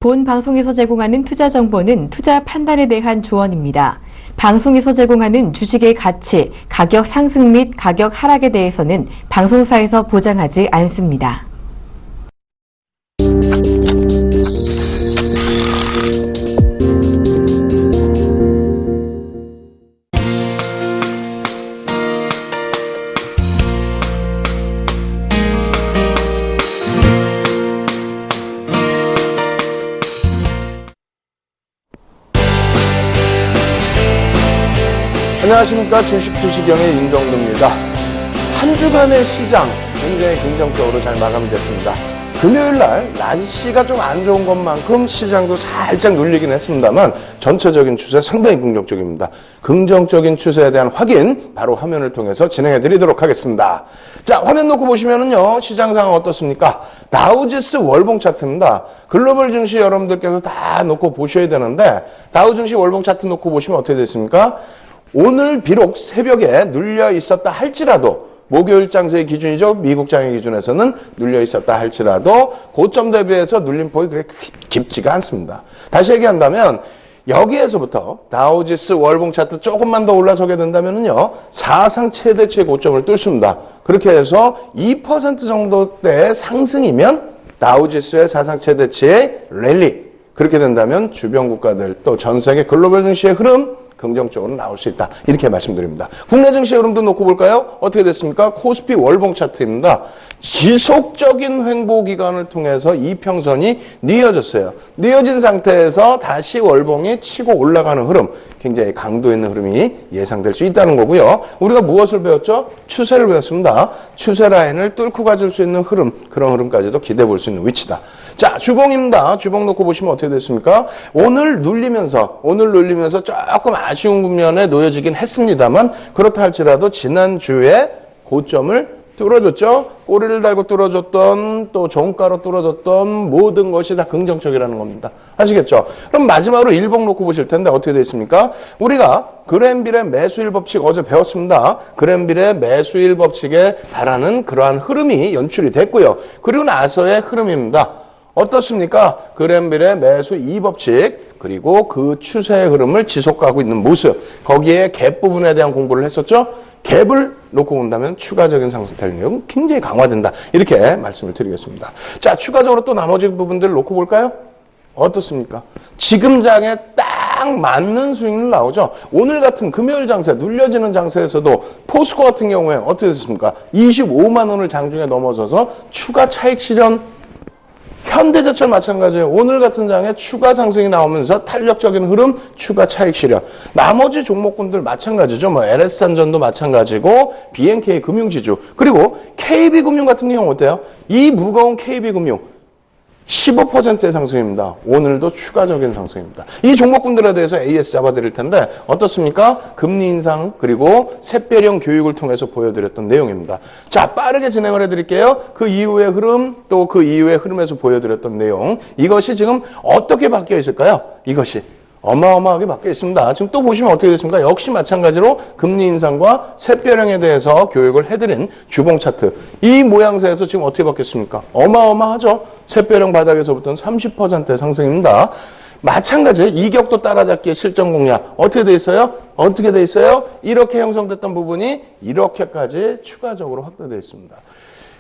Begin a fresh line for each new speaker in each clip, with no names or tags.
본 방송에서 제공하는 투자 정보는 투자 판단에 대한 조언입니다. 방송에서 제공하는 주식의 가치, 가격 상승 및 가격 하락에 대해서는 방송사에서 보장하지 않습니다.
안녕하십니까. 주식투시경의 윤정도입니다. 한 주간의 시장 굉장히 긍정적으로 잘 마감이 됐습니다. 금요일날 날씨가 좀 안 좋은 것만큼 시장도 살짝 눌리긴 했습니다만 전체적인 추세 상당히 긍정적입니다. 긍정적인 추세에 대한 확인 바로 화면을 통해서 진행해 드리도록 하겠습니다. 자, 화면 놓고 보시면은요, 시장 상황 어떻습니까? 다우지수 월봉 차트입니다. 글로벌 증시 여러분들께서 다 놓고 보셔야 되는데 다우 증시 월봉 차트 놓고 보시면 어떻게 됐습니까? 오늘 비록 새벽에 눌려 있었다 할지라도 목요일 장세의 기준이죠. 미국 장의 기준에서는 눌려 있었다 할지라도 고점 대비해서 눌림폭이 그렇게 깊지가 않습니다. 다시 얘기한다면 여기에서부터 다우지수 월봉 차트 조금만 더 올라서게 된다면요, 사상 최대치의 고점을 뚫습니다. 그렇게 해서 2% 정도대의 상승이면 다우지수의 사상 최대치의 랠리, 그렇게 된다면 주변 국가들 또 전 세계 글로벌 증시의 흐름 긍정적으로 나올 수 있다. 이렇게 말씀드립니다. 국내 증시 흐름도 놓고 볼까요? 어떻게 됐습니까? 코스피 월봉 차트입니다. 지속적인 횡보 기간을 통해서 이평선이 뉘어졌어요. 뉘어진 상태에서 다시 월봉이 치고 올라가는 흐름, 굉장히 강도 있는 흐름이 예상될 수 있다는 거고요. 우리가 무엇을 배웠죠? 추세를 배웠습니다. 추세 라인을 뚫고 가줄 수 있는 흐름, 그런 흐름까지도 기대해 볼 수 있는 위치다. 자, 주봉입니다. 주봉 놓고 보시면 어떻게 됐습니까? 오늘 눌리면서 조금 아쉬운 국면에 놓여지긴 했습니다만 그렇다 할지라도 지난주에 고점을 뚫어줬죠. 꼬리를 달고 뚫어줬던, 또 종가로 뚫어줬던 모든 것이 다 긍정적이라는 겁니다. 아시겠죠? 그럼 마지막으로 일봉 놓고 보실 텐데 어떻게 되어 있습니까? 우리가 그랜빌의 매수일 법칙 어제 배웠습니다. 그랜빌의 매수일 법칙에 달하는 그러한 흐름이 연출이 됐고요. 그리고 나서의 흐름입니다. 어떻습니까? 그랜빌의 매수 2법칙, 그리고 그 추세의 흐름을 지속하고 있는 모습, 거기에 갭 부분에 대한 공부를 했었죠? 갭을 놓고 본다면 추가적인 상승 탄력은 굉장히 강화된다. 이렇게 말씀을 드리겠습니다. 자, 추가적으로 또 나머지 부분들을 놓고 볼까요? 어떻습니까? 지금 장에 딱 맞는 수익률 나오죠? 오늘 같은 금요일 장세, 눌려지는 장세에서도 포스코 같은 경우에 어떻게 됐습니까? 25만 원을 장중에 넘어서서 추가 차익 실현, 현대제철 마찬가지예요. 오늘 같은 장에 추가 상승이 나오면서 탄력적인 흐름, 추가 차익 실현. 나머지 종목군들 마찬가지죠. 뭐 LS산전도 마찬가지고 BNK 금융지주, 그리고 KB금융 같은 경우 어때요? 이 무거운 KB금융 15%의 상승입니다. 오늘도 추가적인 상승입니다. 이 종목군들에 대해서 AS 잡아드릴 텐데 어떻습니까? 금리 인상 그리고 샛별형 교육을 통해서 보여드렸던 내용입니다. 자, 빠르게 진행을 해드릴게요. 그 이후의 흐름, 또 그 이후의 흐름에서 보여드렸던 내용, 이것이 지금 어떻게 바뀌어 있을까요? 이것이 어마어마하게 바뀌어 있습니다. 지금 또 보시면 어떻게 됐습니까? 역시 마찬가지로 금리 인상과 샛별형에 대해서 교육을 해드린 주봉 차트. 이 모양새에서 지금 어떻게 바뀌었습니까? 어마어마하죠? 샛별형 바닥에서부터는 30%의 상승입니다. 마찬가지 이격도 따라잡기의 실전 공략. 어떻게 돼 있어요? 어떻게 돼 있어요? 이렇게 형성됐던 부분이 이렇게까지 추가적으로 확대되어 있습니다.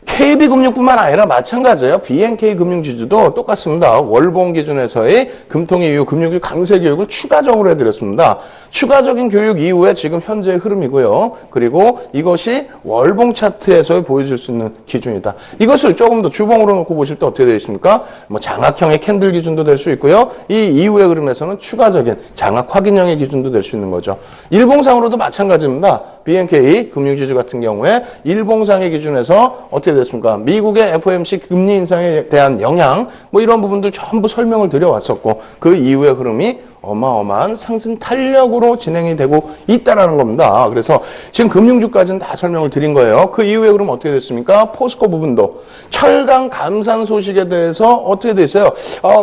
KB금융뿐만 아니라 마찬가지예요. BNK 금융지주도 똑같습니다. 월봉 기준에서의 금통위 이후 금융교육 강세 교육을 추가적으로 해드렸습니다. 추가적인 교육 이후에 지금 현재의 흐름이고요. 그리고 이것이 월봉 차트에서 보여줄 수 있는 기준이다. 이것을 조금 더 주봉으로 놓고 보실 때 어떻게 되어 있습니까? 뭐 장악형의 캔들 기준도 될 수 있고요. 이 이후의 흐름에서는 추가적인 장악 확인형의 기준도 될 수 있는 거죠. 일봉상으로도 마찬가지입니다. BNK 금융지주 같은 경우에 일봉상의 기준에서 어떻게 됐습니까? 미국의 FOMC 금리 인상에 대한 영향, 뭐 이런 부분들 전부 설명을 드려왔었고 그 이후의 흐름이 어마어마한 상승 탄력으로 진행이 되고 있다는 겁니다. 그래서 지금 금융주까지는 다 설명을 드린 거예요. 그 이후의 흐름 어떻게 됐습니까? 포스코 부분도 철강 감산 소식에 대해서 어떻게 돼 있어요?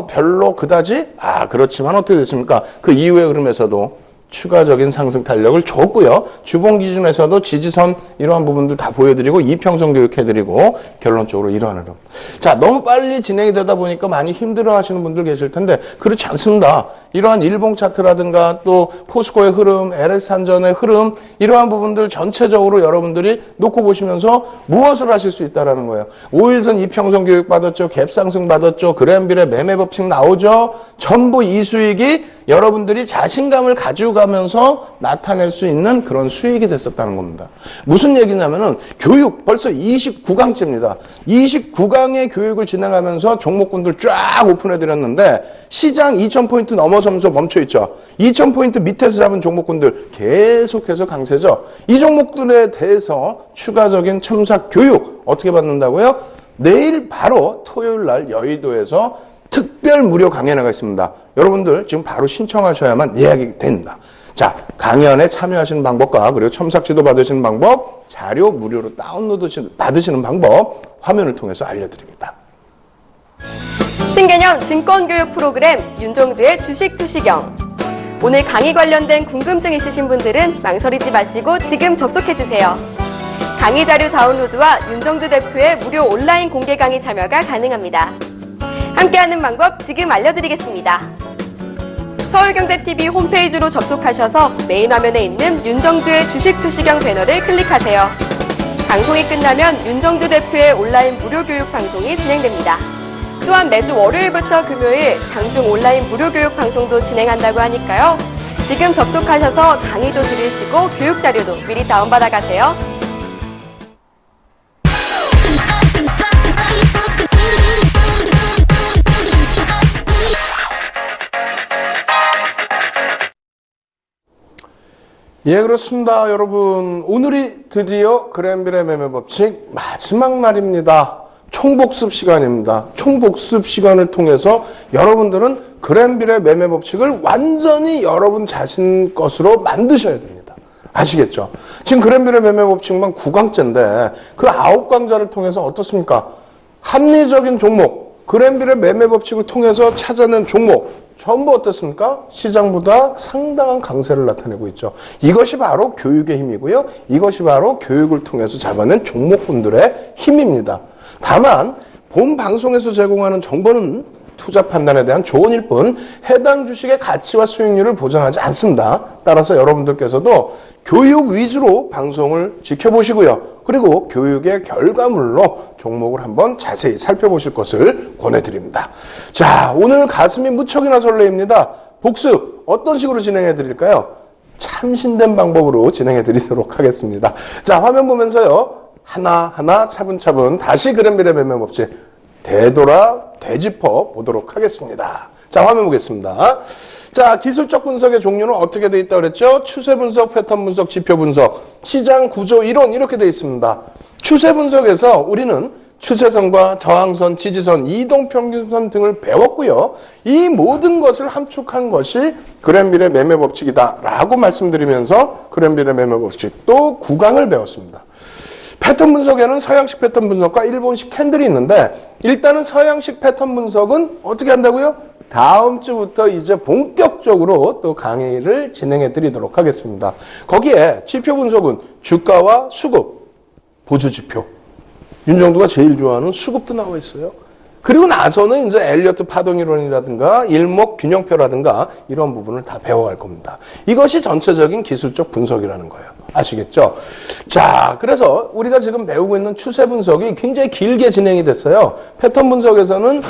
별로 그다지? 그렇지만 어떻게 됐습니까? 그 이후의 흐름에서도 추가적인 상승 탄력을 줬고요. 주봉 기준에서도 지지선 이러한 부분들 다 보여드리고 이평선 교육해드리고 결론적으로 이러한 흐름. 자, 너무 빨리 진행이 되다 보니까 많이 힘들어하시는 분들 계실 텐데 그렇지 않습니다. 이러한 일봉 차트라든가 또 포스코의 흐름, LS산전의 흐름 이러한 부분들 전체적으로 여러분들이 놓고 보시면서 무엇을 하실 수 있다라는 거예요. 5일선 이평선 교육 받았죠. 갭 상승 받았죠. 그램빌의 매매 법칙 나오죠. 전부 이 수익이 여러분들이 자신감을 가지고 가면서 나타낼 수 있는 그런 수익이 됐었다는 겁니다. 무슨 얘기냐면은 교육 벌써 29강째입니다. 29강의 교육을 진행하면서 종목군들 쫙 오픈해드렸는데 시장 2000포인트 넘어서면서 멈춰있죠. 2000포인트 밑에서 잡은 종목군들 계속해서 강세죠. 이 종목들에 대해서 추가적인 첨삭 교육 어떻게 받는다고요? 내일 바로 토요일 날 여의도에서 특별 무료 강연회가 있습니다. 여러분들 지금 바로 신청하셔야만 예약이 됩니다. 자, 강연에 참여하시는 방법과 그리고 첨삭 지도 받으시는 방법, 자료 무료로 다운로드 받으시는 방법 화면을 통해서 알려드립니다.
신개념 증권교육 프로그램 윤종두의 주식 투시경. 오늘 강의 관련된 궁금증 있으신 분들은 망설이지 마시고 지금 접속해주세요. 강의 자료 다운로드와 윤종두 대표의 무료 온라인 공개 강의 참여가 가능합니다. 함께하는 방법 지금 알려드리겠습니다. 서울경제TV 홈페이지로 접속하셔서 메인 화면에 있는 윤정두의 주식 투시경 배너를 클릭하세요. 방송이 끝나면 윤정두 대표의 온라인 무료 교육 방송이 진행됩니다. 또한 매주 월요일부터 금요일 장중 온라인 무료 교육 방송도 진행한다고 하니까요. 지금 접속하셔서 강의도 들으시고 교육 자료도 미리 다운받아 가세요.
예, 그렇습니다. 여러분, 오늘이 드디어 그랜빌의 매매 법칙 마지막 날입니다. 총복습 시간입니다. 총복습 시간을 통해서 여러분들은 그랜빌의 매매 법칙을 완전히 여러분 자신 것으로 만드셔야 됩니다. 아시겠죠? 지금 그랜빌의 매매 법칙만 9강째인데 그 9강자를 통해서 어떻습니까? 합리적인 종목, 그랜빌의 매매 법칙을 통해서 찾아낸 종목 전부 어떻습니까? 시장보다 상당한 강세를 나타내고 있죠. 이것이 바로 교육의 힘이고요. 이것이 바로 교육을 통해서 잡아낸 종목군들의 힘입니다. 다만 본 방송에서 제공하는 정보는 투자 판단에 대한 조언일 뿐 해당 주식의 가치와 수익률을 보장하지 않습니다. 따라서 여러분들께서도 교육 위주로 방송을 지켜보시고요. 그리고 교육의 결과물로 종목을 한번 자세히 살펴보실 것을 권해드립니다. 자, 오늘 가슴이 무척이나 설레입니다. 복습 어떤 식으로 진행해 드릴까요? 참신된 방법으로 진행해 드리도록 하겠습니다. 자, 화면 보면서요. 하나하나 차분차분 다시 그랜빌의 매매 법칙 되짚어 보도록 하겠습니다. 자, 화면 보겠습니다. 자, 기술적 분석의 종류는 어떻게 되어 있다고 그랬죠? 추세 분석, 패턴 분석, 지표 분석, 시장 구조 이론 이렇게 되어 있습니다. 추세 분석에서 우리는 추세선과 저항선, 지지선, 이동평균선 등을 배웠고요. 이 모든 것을 함축한 것이 그랜빌의 매매 법칙이다라고 말씀드리면서 그랜빌의 매매 법칙 또 9강을 배웠습니다. 패턴 분석에는 서양식 패턴 분석과 일본식 캔들이 있는데 일단은 서양식 패턴 분석은 어떻게 한다고요? 다음 주부터 이제 본격적으로 또 강의를 진행해 드리도록 하겠습니다. 거기에 지표 분석은 주가와 수급, 보조지표. 윤정두가 제일 좋아하는 수급도 나와 있어요. 그리고 나서는 이제 엘리어트 파동이론이라든가 일목균형표라든가 이런 부분을 다 배워갈 겁니다. 이것이 전체적인 기술적 분석이라는 거예요. 아시겠죠? 자, 그래서 우리가 지금 배우고 있는 추세 분석이 굉장히 길게 진행이 됐어요. 패턴 분석에서는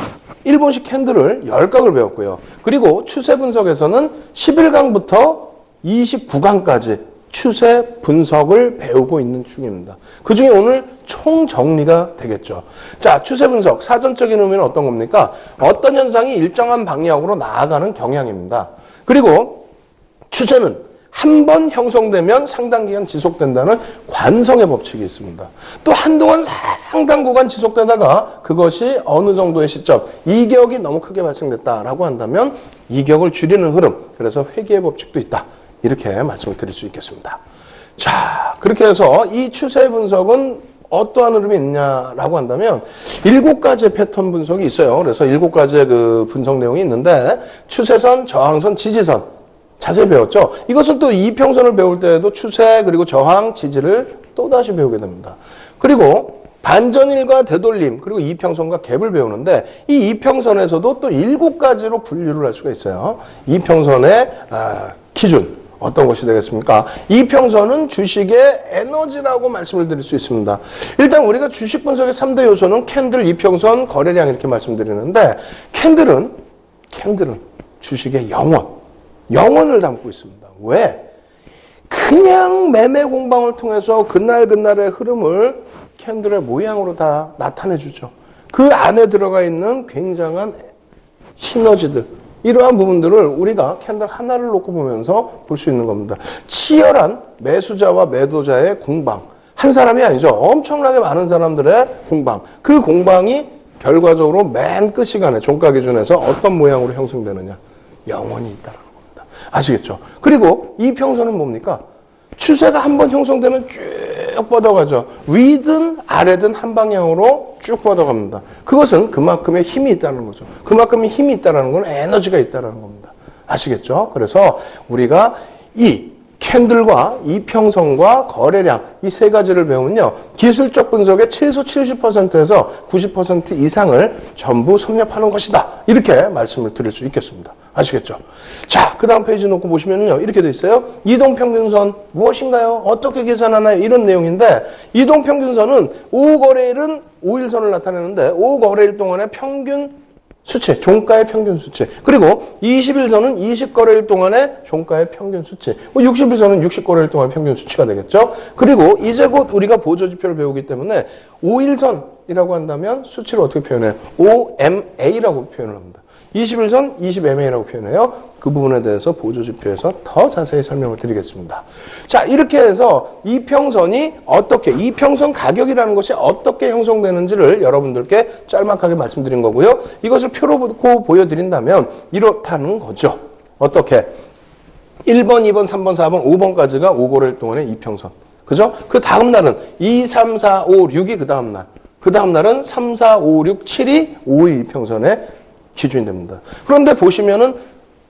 일본식 캔들을 10강을 배웠고요. 그리고 추세 분석에서는 11강부터 29강까지 추세 분석을 배우고 있는 중입니다. 그 중에 오늘 총정리가 되겠죠. 자, 추세 분석, 사전적인 의미는 어떤 겁니까? 어떤 현상이 일정한 방향으로 나아가는 경향입니다. 그리고 추세는 한 번 형성되면 상당 기간 지속된다는 관성의 법칙이 있습니다. 또 한동안 상당 구간 지속되다가 그것이 어느 정도의 시점, 이격이 너무 크게 발생됐다라고 한다면 이격을 줄이는 흐름, 그래서 회귀의 법칙도 있다. 이렇게 말씀을 드릴 수 있겠습니다. 자, 그렇게 해서 이 추세 분석은 어떠한 흐름이 있냐라고 한다면 7가지의 패턴 분석이 있어요. 그래서 7가지의 그 분석 내용이 있는데 추세선, 저항선, 지지선. 자세히 배웠죠. 이것은 또 이평선을 배울 때에도 추세 그리고 저항, 지지를 또다시 배우게 됩니다. 그리고 반전일과 되돌림 그리고 이평선과 갭을 배우는데 이 이평선에서도 또 7가지로 분류를 할 수가 있어요. 이평선의 기준 어떤 것이 되겠습니까? 이평선은 주식의 에너지라고 말씀을 드릴 수 있습니다. 일단 우리가 주식 분석의 3대 요소는 캔들, 이평선, 거래량 이렇게 말씀드리는데 캔들은 주식의 영혼을 담고 있습니다. 왜? 그냥 매매 공방을 통해서 그날의 흐름을 캔들의 모양으로 다 나타내 주죠. 그 안에 들어가 있는 굉장한 시너지들, 이러한 부분들을 우리가 캔들 하나를 놓고 보면서 볼 수 있는 겁니다. 치열한 매수자와 매도자의 공방, 한 사람이 아니죠. 엄청나게 많은 사람들의 공방, 그 공방이 결과적으로 맨 끝 시간에 종가 기준에서 어떤 모양으로 형성되느냐, 영원히 있다는 겁니다. 아시겠죠? 그리고 이평선은 뭡니까? 추세가 한번 형성되면 쭉 뻗어가죠. 위든 아래든 한 방향으로 쭉 뻗어갑니다. 그것은 그만큼의 힘이 있다는 거죠. 그만큼의 힘이 있다는 건 에너지가 있다는 겁니다. 아시겠죠? 그래서 우리가 이 캔들과 이평선과 거래량 이 세 가지를 배우면요. 기술적 분석의 최소 70%에서 90% 이상을 전부 섭렵하는 것이다. 이렇게 말씀을 드릴 수 있겠습니다. 아시겠죠? 자, 그 다음 페이지 놓고 보시면요. 이렇게 돼 있어요. 이동평균선 무엇인가요? 어떻게 계산하나요? 이런 내용인데 이동평균선은 5거래일은 5일선을 나타내는데 5거래일 동안의 평균 수치, 종가의 평균 수치. 그리고 20일선은 20거래일 동안의 종가의 평균 수치. 60일선은 60거래일 동안의 평균 수치가 되겠죠. 그리고 이제 곧 우리가 보조지표를 배우기 때문에 5일선이라고 한다면 수치를 어떻게 표현해요? OMA라고 표현을 합니다. 21선, 20MA라고 표현해요. 그 부분에 대해서 보조지표에서 더 자세히 설명을 드리겠습니다. 자, 이렇게 해서 이평선이 이평선 가격이라는 것이 어떻게 형성되는지를 여러분들께 짤막하게 말씀드린 거고요. 이것을 표로 보여드린다면 이렇다는 거죠. 어떻게? 1번, 2번, 3번, 4번, 5번까지가 5거래일 동안의 이평선. 그죠? 그 다음 날은 2, 3, 4, 5, 6이 그 다음 날. 그 다음 날은 3, 4, 5, 6, 7이 5일 이평선의 기준이 됩니다. 그런데 보시면은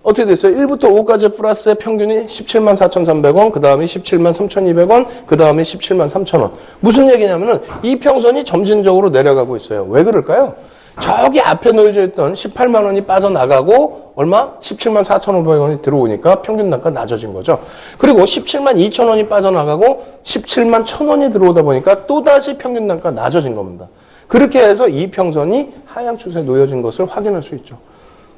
어떻게 됐어요? 1부터 5까지 플러스의 평균이 17만 4,300원, 그 다음에 17만 3,200원, 그 다음에 17만 3,000원. 무슨 얘기냐면은 이 평선이 점진적으로 내려가고 있어요. 왜 그럴까요? 저기 앞에 놓여져 있던 18만 원이 빠져나가고 얼마? 17만 4,500원이 들어오니까 평균 단가 낮아진 거죠. 그리고 17만 2천 원이 빠져나가고 17만 1,000원이 들어오다 보니까 또다시 평균 단가 낮아진 겁니다. 그렇게 해서 이평선이 하향 추세에 놓여진 것을 확인할 수 있죠.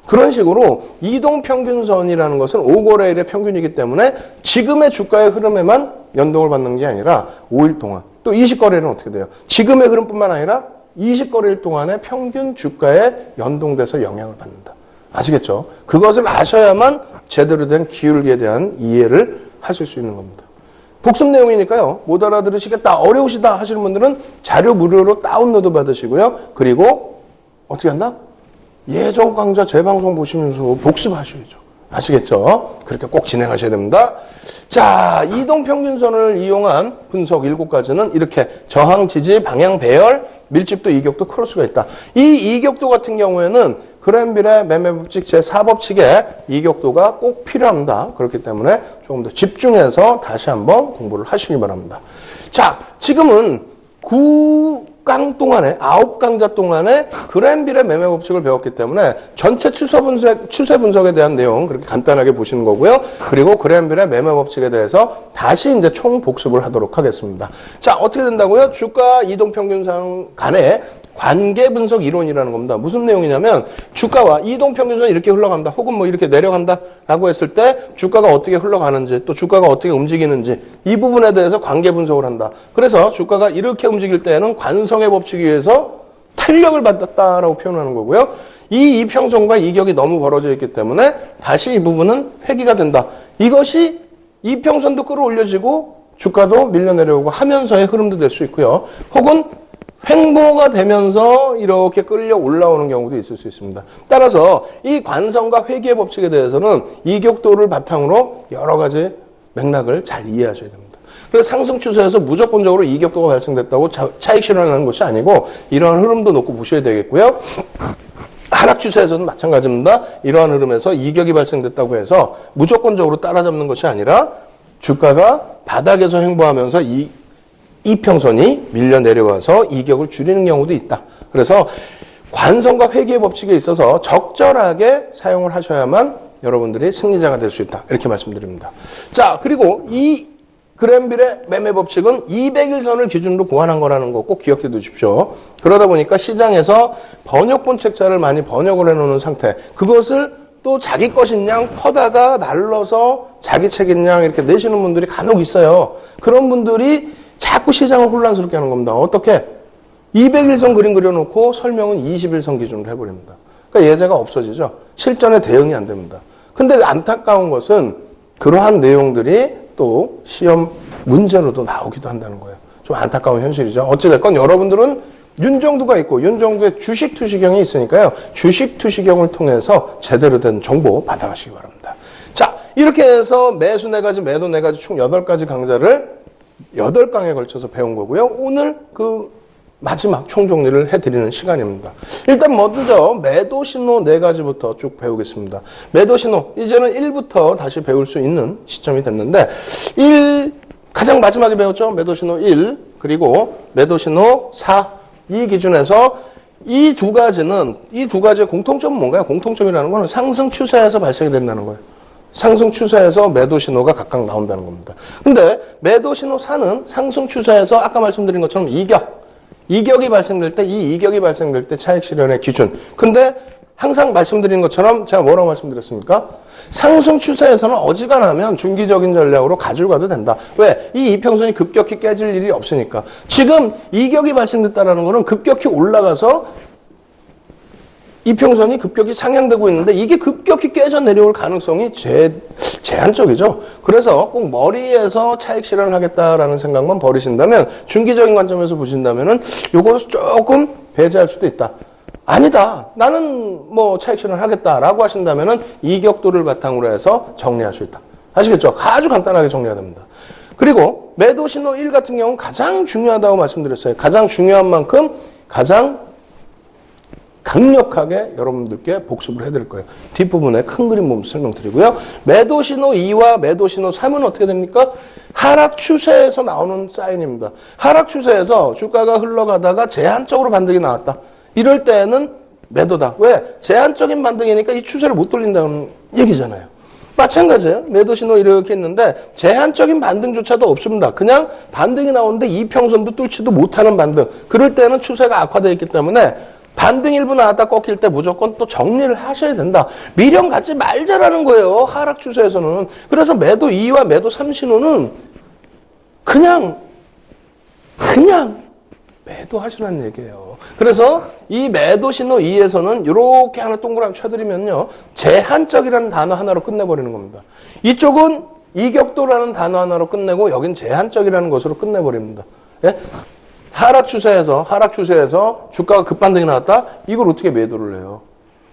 그런 식으로 이동평균선이라는 것은 5거래일의 평균이기 때문에 지금의 주가의 흐름에만 연동을 받는 게 아니라 5일 동안 또 20거래일은 어떻게 돼요? 지금의 흐름뿐만 아니라 20거래일 동안의 평균 주가에 연동돼서 영향을 받는다. 아시겠죠? 그것을 아셔야만 제대로 된 기울기에 대한 이해를 하실 수 있는 겁니다. 복습 내용이니까요. 못 알아들으시겠다, 어려우시다 하시는 분들은 자료 무료로 다운로드 받으시고요. 그리고 어떻게 한다? 예전 강좌 재방송 보시면서 복습하셔야죠. 아시겠죠? 그렇게 꼭 진행하셔야 됩니다. 자, 이동평균선을 이용한 분석 7가지는 이렇게 저항, 지지, 방향, 배열, 밀집도, 이격도, 크로스가 있다. 이 이격도 같은 경우에는 그랜빌의 매매법칙 제4법칙에 이격도가 꼭 필요합니다. 그렇기 때문에 조금 더 집중해서 다시 한번 공부를 하시기 바랍니다. 자, 지금은 9강 동안에 9강좌 동안에 그랜빌의 매매법칙을 배웠기 때문에 전체 추세 분석에 대한 내용 그렇게 간단하게 보시는 거고요. 그리고 그랜빌의 매매법칙에 대해서 다시 이제 총 복습을 하도록 하겠습니다. 자, 어떻게 된다고요? 주가 이동평균선 간의 관계 분석 이론이라는 겁니다. 무슨 내용이냐면 주가와 이동평균선이 이렇게 흘러간다 혹은 뭐 이렇게 내려간다 라고 했을 때 주가가 어떻게 흘러가는지 또 주가가 어떻게 움직이는지 이 부분에 대해서 관계 분석을 한다. 그래서 주가가 이렇게 움직일 때에는 관성의 법칙에 의해서 탄력을 받았다라고 표현하는 거고요. 이 이평선과 이격이 너무 벌어져 있기 때문에 다시 이 부분은 회귀가 된다. 이것이 이평선도 끌어올려지고 주가도 밀려 내려오고 하면서의 흐름도 될 수 있고요. 혹은 횡보가 되면서 이렇게 끌려 올라오는 경우도 있을 수 있습니다. 따라서 이 관성과 회귀의 법칙에 대해서는 이격도를 바탕으로 여러 가지 맥락을 잘 이해하셔야 됩니다. 그래서 상승 추세에서 무조건적으로 이격도가 발생됐다고 차익 실현하는 것이 아니고 이러한 흐름도 놓고 보셔야 되겠고요. 하락 추세에서는 마찬가지입니다. 이러한 흐름에서 이격이 발생됐다고 해서 무조건적으로 따라잡는 것이 아니라 주가가 바닥에서 횡보하면서 이 이평선이 밀려 내려와서 이격을 줄이는 경우도 있다. 그래서 관성과 회귀의 법칙에 있어서 적절하게 사용을 하셔야만 여러분들이 승리자가 될 수 있다. 이렇게 말씀드립니다. 자, 그리고 이 그랜빌의 매매 법칙은 200일선을 기준으로 고안한 거라는 거 꼭 기억해 두십시오. 그러다 보니까 시장에서 번역본 책자를 많이 번역을 해놓는 상태, 그것을 또 자기 것인 양 퍼다가 날러서 자기 책인 양 이렇게 내시는 분들이 간혹 있어요. 그런 분들이 자꾸 시장을 혼란스럽게 하는 겁니다. 어떻게? 200일선 그림 그려놓고 설명은 20일선 기준으로 해버립니다. 그러니까 예제가 없어지죠. 실전에 대응이 안 됩니다. 근데 안타까운 것은 그러한 내용들이 또 시험 문제로도 나오기도 한다는 거예요. 좀 안타까운 현실이죠. 어찌됐건 여러분들은 윤정두가 있고 윤정두의 주식 투시경이 있으니까요. 주식 투시경을 통해서 제대로 된 정보 받아가시기 바랍니다. 자, 이렇게 해서 매수 4가지, 매도 4가지 총 8가지 강좌를 8강에 걸쳐서 배운 거고요. 오늘 그 마지막 총정리를 해드리는 시간입니다. 일단 먼저 매도 신호 4가지부터 쭉 배우겠습니다. 매도 신호, 이제는 1부터 다시 배울 수 있는 시점이 됐는데 1, 가장 마지막에 배웠죠. 매도 신호 1, 그리고 매도 신호 4, 이 기준에서 이 두 가지의 공통점은 뭔가요? 공통점이라는 거는 상승 추세에서 발생이 된다는 거예요. 상승 추세에서 매도 신호가 각각 나온다는 겁니다. 근데 매도 신호 4는 상승 추세에서 아까 말씀드린 것처럼 이격이 발생될 때, 이 이격이 발생될 때 차익 실현의 기준. 근데 항상 말씀드린 것처럼 제가 뭐라고 말씀드렸습니까? 상승 추세에서는 어지간하면 중기적인 전략으로 가지고 된다. 왜? 이 이평선이 급격히 깨질 일이 없으니까. 지금 이격이 발생됐다는 거는 급격히 올라가서 이평선이 급격히 상향되고 있는데 이게 급격히 깨져 내려올 가능성이 제한적이죠. 그래서 꼭 머리에서 차익 실현을 하겠다라는 생각만 버리신다면, 중기적인 관점에서 보신다면은 요거 조금 배제할 수도 있다. 아니다. 나는 뭐 차익 실현을 하겠다라고 하신다면은 이격도를 바탕으로 해서 정리할 수 있다. 아시겠죠? 아주 간단하게 정리해야 됩니다. 그리고 매도 신호 1 같은 경우는 가장 중요하다고 말씀드렸어요. 가장 중요한 만큼 가장 강력하게 여러분들께 복습을 해드릴 거예요. 뒷부분에 큰 그림 보면서 설명드리고요. 매도 신호 2와 매도 신호 3은 어떻게 됩니까? 하락 추세에서 나오는 사인입니다. 하락 추세에서 주가가 흘러가다가 제한적으로 반등이 나왔다. 이럴 때는 매도다. 왜? 제한적인 반등이니까 이 추세를 못 돌린다는 얘기잖아요. 마찬가지예요. 매도 신호 이렇게 있는데 제한적인 반등조차도 없습니다. 그냥 반등이 나오는데 이평선도 뚫지도 못하는 반등. 그럴 때는 추세가 악화되어 있기 때문에 반등 일부 나왔다 꺾일 때 무조건 또 정리를 하셔야 된다. 미련 갖지 말자라는 거예요. 하락 추세에서는. 그래서 매도 2와 매도 3 신호는 그냥 매도하시라는 얘기예요. 그래서 이 매도 신호 2에서는 이렇게 하나 동그라미 쳐드리면요. 제한적이라는 단어 하나로 끝내버리는 겁니다. 이쪽은 이격도라는 단어 하나로 끝내고 여긴 제한적이라는 것으로 끝내버립니다. 예? 하락 추세에서 주가가 급반등이 나왔다? 이걸 어떻게 매도를 해요?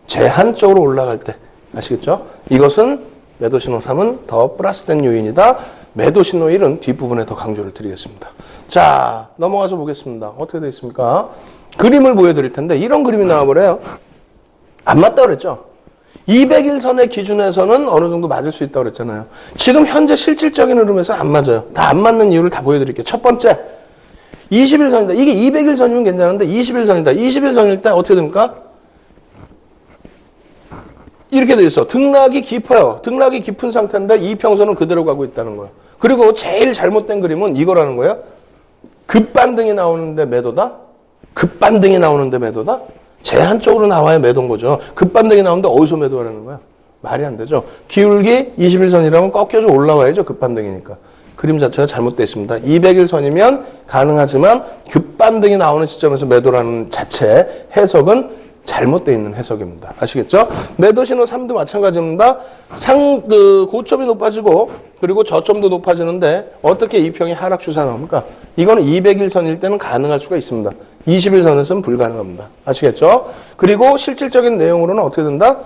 제한적으로 올라갈 때. 아시겠죠? 이것은 매도 신호 3은 더 플러스된 요인이다. 매도 신호 1은 뒷부분에 더 강조를 드리겠습니다. 자, 넘어가서 보겠습니다. 어떻게 되어 있습니까? 그림을 보여드릴 텐데 이런 그림이 나와버려요. 안 맞다고 그랬죠? 200일선의 기준에서는 어느 정도 맞을 수 있다고 그랬잖아요. 지금 현재 실질적인 흐름에서 안 맞아요. 다 안 맞는 이유를 다 보여드릴게요. 첫 번째, 20일선이다. 이게 200일선이면 괜찮은데 20일선이다. 20일선일 때 어떻게 됩니까? 이렇게 돼 있어. 등락이 깊어요. 등락이 깊은 상태인데 이평선은 그대로 가고 있다는 거예요. 그리고 제일 잘못된 그림은 이거라는 거예요. 급반등이 나오는데 매도다? 급반등이 나오는데 매도다? 제한적으로 나와야 매도인 거죠. 급반등이 나오는데 어디서 매도하라는 거야? 말이 안 되죠. 기울기 21선이라면 꺾여서 올라와야죠. 급반등이니까. 그림 자체가 잘못되어 있습니다. 200일선이면 가능하지만 급반등이 나오는 시점에서 매도라는 자체 해석은 잘못되어 있는 해석입니다. 아시겠죠? 매도 신호 3도 마찬가지입니다. 고점이 높아지고 그리고 저점도 높아지는데 어떻게 이평이 하락 추세가 나옵니까? 이거는 200일선일 때는 가능할 수가 있습니다. 20일선에서는 불가능합니다. 아시겠죠? 그리고 실질적인 내용으로는 어떻게 된다?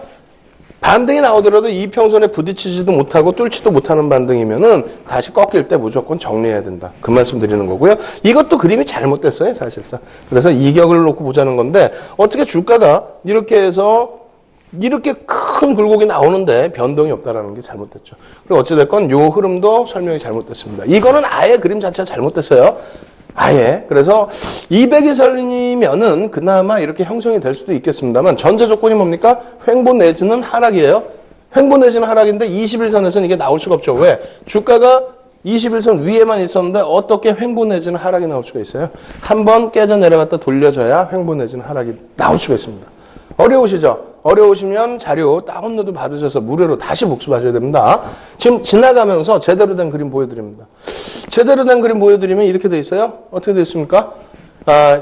반등이 나오더라도 이평선에 부딪히지도 못하고 뚫지도 못하는 반등이면은 다시 꺾일 때 무조건 정리해야 된다. 그 말씀 드리는 거고요. 이것도 그림이 잘못됐어요, 사실상. 그래서 이격을 놓고 보자는 건데 어떻게 주가가 이렇게 해서 이렇게 큰 굴곡이 나오는데 변동이 없다라는 게 잘못됐죠. 그리고 어찌됐건 요 흐름도 설명이 잘못됐습니다. 이거는 아예 그림 자체가 잘못됐어요. 아예. 그래서 200일선이면은 그나마 이렇게 형성이 될 수도 있겠습니다만 전제 조건이 뭡니까? 횡보 내지는 하락이에요. 횡보 내지는 하락인데 21선에서는 이게 나올 수가 없죠. 왜? 주가가 21선 위에만 있었는데 어떻게 횡보 내지는 하락이 나올 수가 있어요? 한번 깨져 내려갔다 돌려줘야 횡보 내지는 하락이 나올 수가 있습니다. 어려우시죠? 어려우시면 자료 다운로드 받으셔서 무료로 다시 복습하셔야 됩니다. 지금 지나가면서 제대로 된 그림 보여드립니다. 제대로 된 그림 보여드리면 이렇게 돼 있어요. 어떻게 돼 있습니까?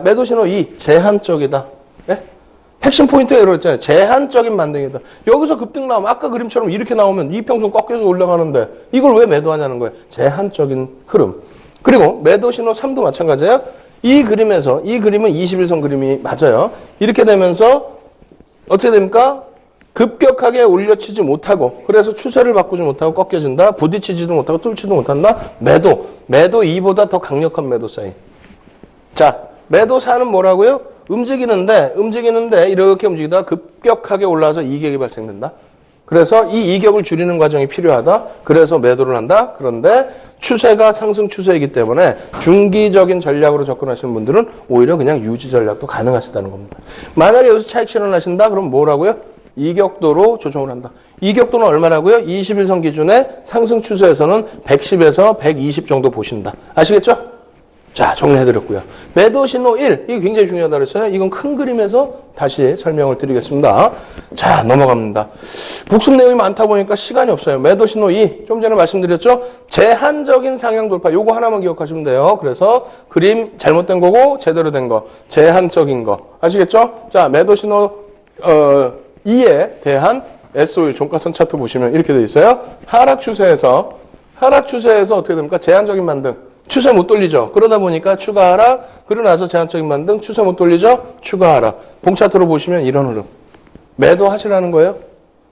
매도 신호 2, 제한적이다. 네? 핵심 포인트가 이러잖아요. 제한적인 반등이다. 여기서 급등 나오면 아까 그림처럼 이렇게 나오면 이평선 꺾여서 올라가는데 이걸 왜 매도하냐는 거예요. 제한적인 흐름. 그리고 매도 신호 3도 마찬가지예요. 이 그림에서 이 그림은 21선 그림이 맞아요. 이렇게 되면서 어떻게 됩니까? 급격하게 올려치지 못하고 그래서 추세를 바꾸지 못하고 꺾여진다. 부딪히지도 못하고 뚫지도 못한다. 매도 2보다 더 강력한 매도 사인. 자, 매도 4는 뭐라고요? 움직이는데 이렇게 움직이다가 급격하게 올라와서 이격이 발생된다. 그래서 이 이격을 줄이는 과정이 필요하다. 그래서 매도를 한다. 그런데 추세가 상승 추세이기 때문에 중기적인 전략으로 접근하시는 분들은 오히려 그냥 유지 전략도 가능하시다는 겁니다. 만약에 여기서 차익 실현하신다? 그럼 뭐라고요? 이격도로 조정을 한다. 이격도는 얼마라고요? 21선 기준의 상승 추세에서는 110에서 120 정도 보신다. 아시겠죠? 자, 정리해드렸고요. 매도 신호 1, 이게 굉장히 중요하다고 그랬어요. 이건 큰 그림에서 다시 설명을 드리겠습니다. 자, 넘어갑니다. 복습 내용이 많다 보니까 시간이 없어요. 매도 신호 2, 좀 전에 말씀드렸죠? 제한적인 상향 돌파, 요거 하나만 기억하시면 돼요. 그래서 그림 잘못된 거고 제대로 된 거, 제한적인 거. 아시겠죠? 자, 매도 신호 2에 대한 SO일 종가선 차트 보시면 이렇게 돼 있어요. 하락 추세에서 어떻게 됩니까? 제한적인 반등. 추세 못 돌리죠. 그러다 보니까 추가 하락, 그러고 나서 제한적인 반등, 추세 못 돌리죠. 추가 하락. 봉차트로 보시면 이런 흐름. 매도 하시라는 거예요.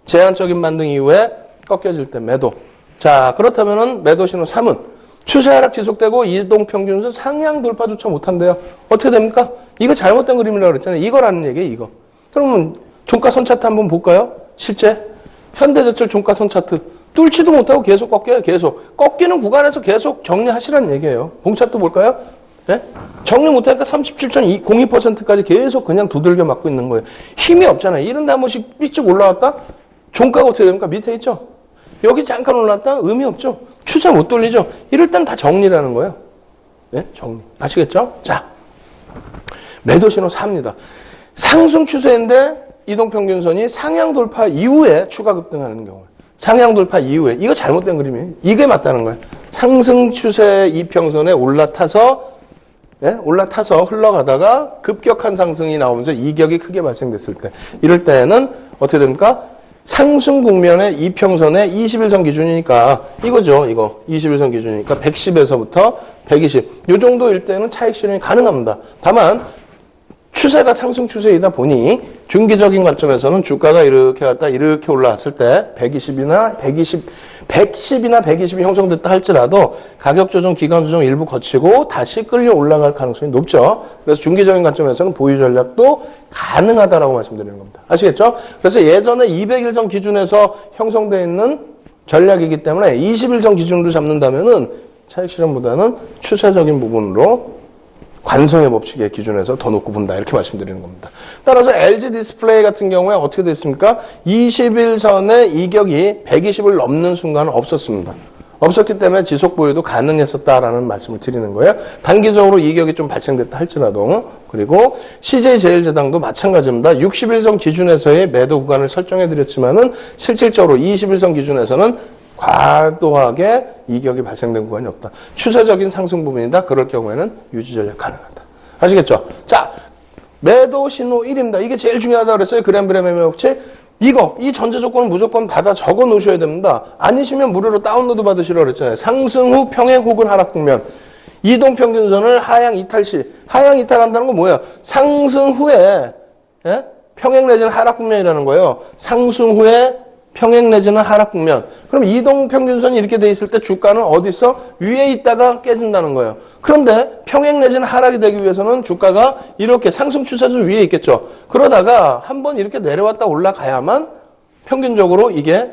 제한적인 반등 이후에 꺾여질 때 매도. 자, 그렇다면은 매도 신호 3은 추세 하락 지속되고 이동평균선 상향 돌파조차 못한대요. 어떻게 됩니까? 이거 잘못된 그림이라고 그랬잖아요. 이거라는 얘기예요, 이거. 그러면 종가선 차트 한번 볼까요? 실제 현대제철 종가선 차트. 뚫지도 못하고 계속 꺾여요. 계속. 꺾이는 구간에서 계속 정리하시라는 얘기예요. 봉차트 볼까요? 네? 정리 못하니까 37.02%까지 계속 그냥 두들겨 맞고 있는 거예요. 힘이 없잖아요. 이런데 한 번씩 삐쭉 올라왔다? 종가가 어떻게 됩니까? 밑에 있죠? 여기 잠깐 올라왔다? 의미 없죠? 추세 못 돌리죠? 이럴 땐 다 정리라는 거예요. 네? 정리. 아시겠죠? 자, 매도 신호 4입니다. 상승 추세인데 이동평균선이 상향 돌파 이후에 추가 급등하는 경우. 상향 돌파 이후에 이거 잘못된 그림이에요. 이게 맞다는 거예요. 상승 추세 이평선에 올라타서 흘러가다가 급격한 상승이 나오면서 이격이 크게 발생됐을 때 이럴 때는 어떻게 됩니까? 상승 국면의 이평선의 21선 기준이니까 이거죠. 이거 21선 기준이니까 110에서부터 120 이 정도일 때는 차익 실현이 가능합니다. 다만 추세가 상승 추세이다 보니 중기적인 관점에서는 주가가 이렇게 갔다 이렇게 올라왔을 때 110이나 120이 형성됐다 할지라도 가격 조정, 기간 조정 일부 거치고 다시 끌려 올라갈 가능성이 높죠. 그래서 중기적인 관점에서는 보유 전략도 가능하다라고 말씀드리는 겁니다. 아시겠죠? 그래서 예전에 200일선 기준에서 형성되어 있는 전략이기 때문에 21선 기준으로 잡는다면은 차익 실현보다는 추세적인 부분으로 관성의 법칙의 기준에서 더 놓고 본다 이렇게 말씀드리는 겁니다. 따라서 LG 디스플레이 같은 경우에 어떻게 됐습니까? 21선의 이격이 120을 넘는 순간은 없었습니다. 없었기 때문에 지속 보유도 가능했었다라는 말씀을 드리는 거예요. 단기적으로 이격이 좀 발생됐다 할지라도. 그리고 CJ제일제당도 마찬가지입니다. 61선 기준에서의 매도 구간을 설정해 드렸지만은 실질적으로 21선 기준에서는 과도하게 이격이 발생된 구간이 없다. 추세적인 상승 부분이다. 그럴 경우에는 유지 전략 가능하다. 아시겠죠? 자, 매도 신호 1입니다. 이게 제일 중요하다고 그랬어요. 그램브레 매매 법칙. 이 전제 조건은 무조건 받아 적어 놓으셔야 됩니다. 아니시면 무료로 다운로드 받으시라고 그랬잖아요. 상승 후 평행 혹은 하락 국면. 이동평균선을 하향 이탈 시. 하향 이탈한다는 건 뭐예요? 상승 후에 평행 내지는 하락 국면이라는 거예요. 상승 후에 평행 내지는 하락 국면. 그럼 이동평균선이 이렇게 돼 있을 때 주가는 어디 있어? 위에 있다가 깨진다는 거예요. 그런데 평행 내지는 하락이 되기 위해서는 주가가 이렇게 상승 추세선 위에 있겠죠. 그러다가 한번 이렇게 내려왔다 올라가야만 평균적으로 이게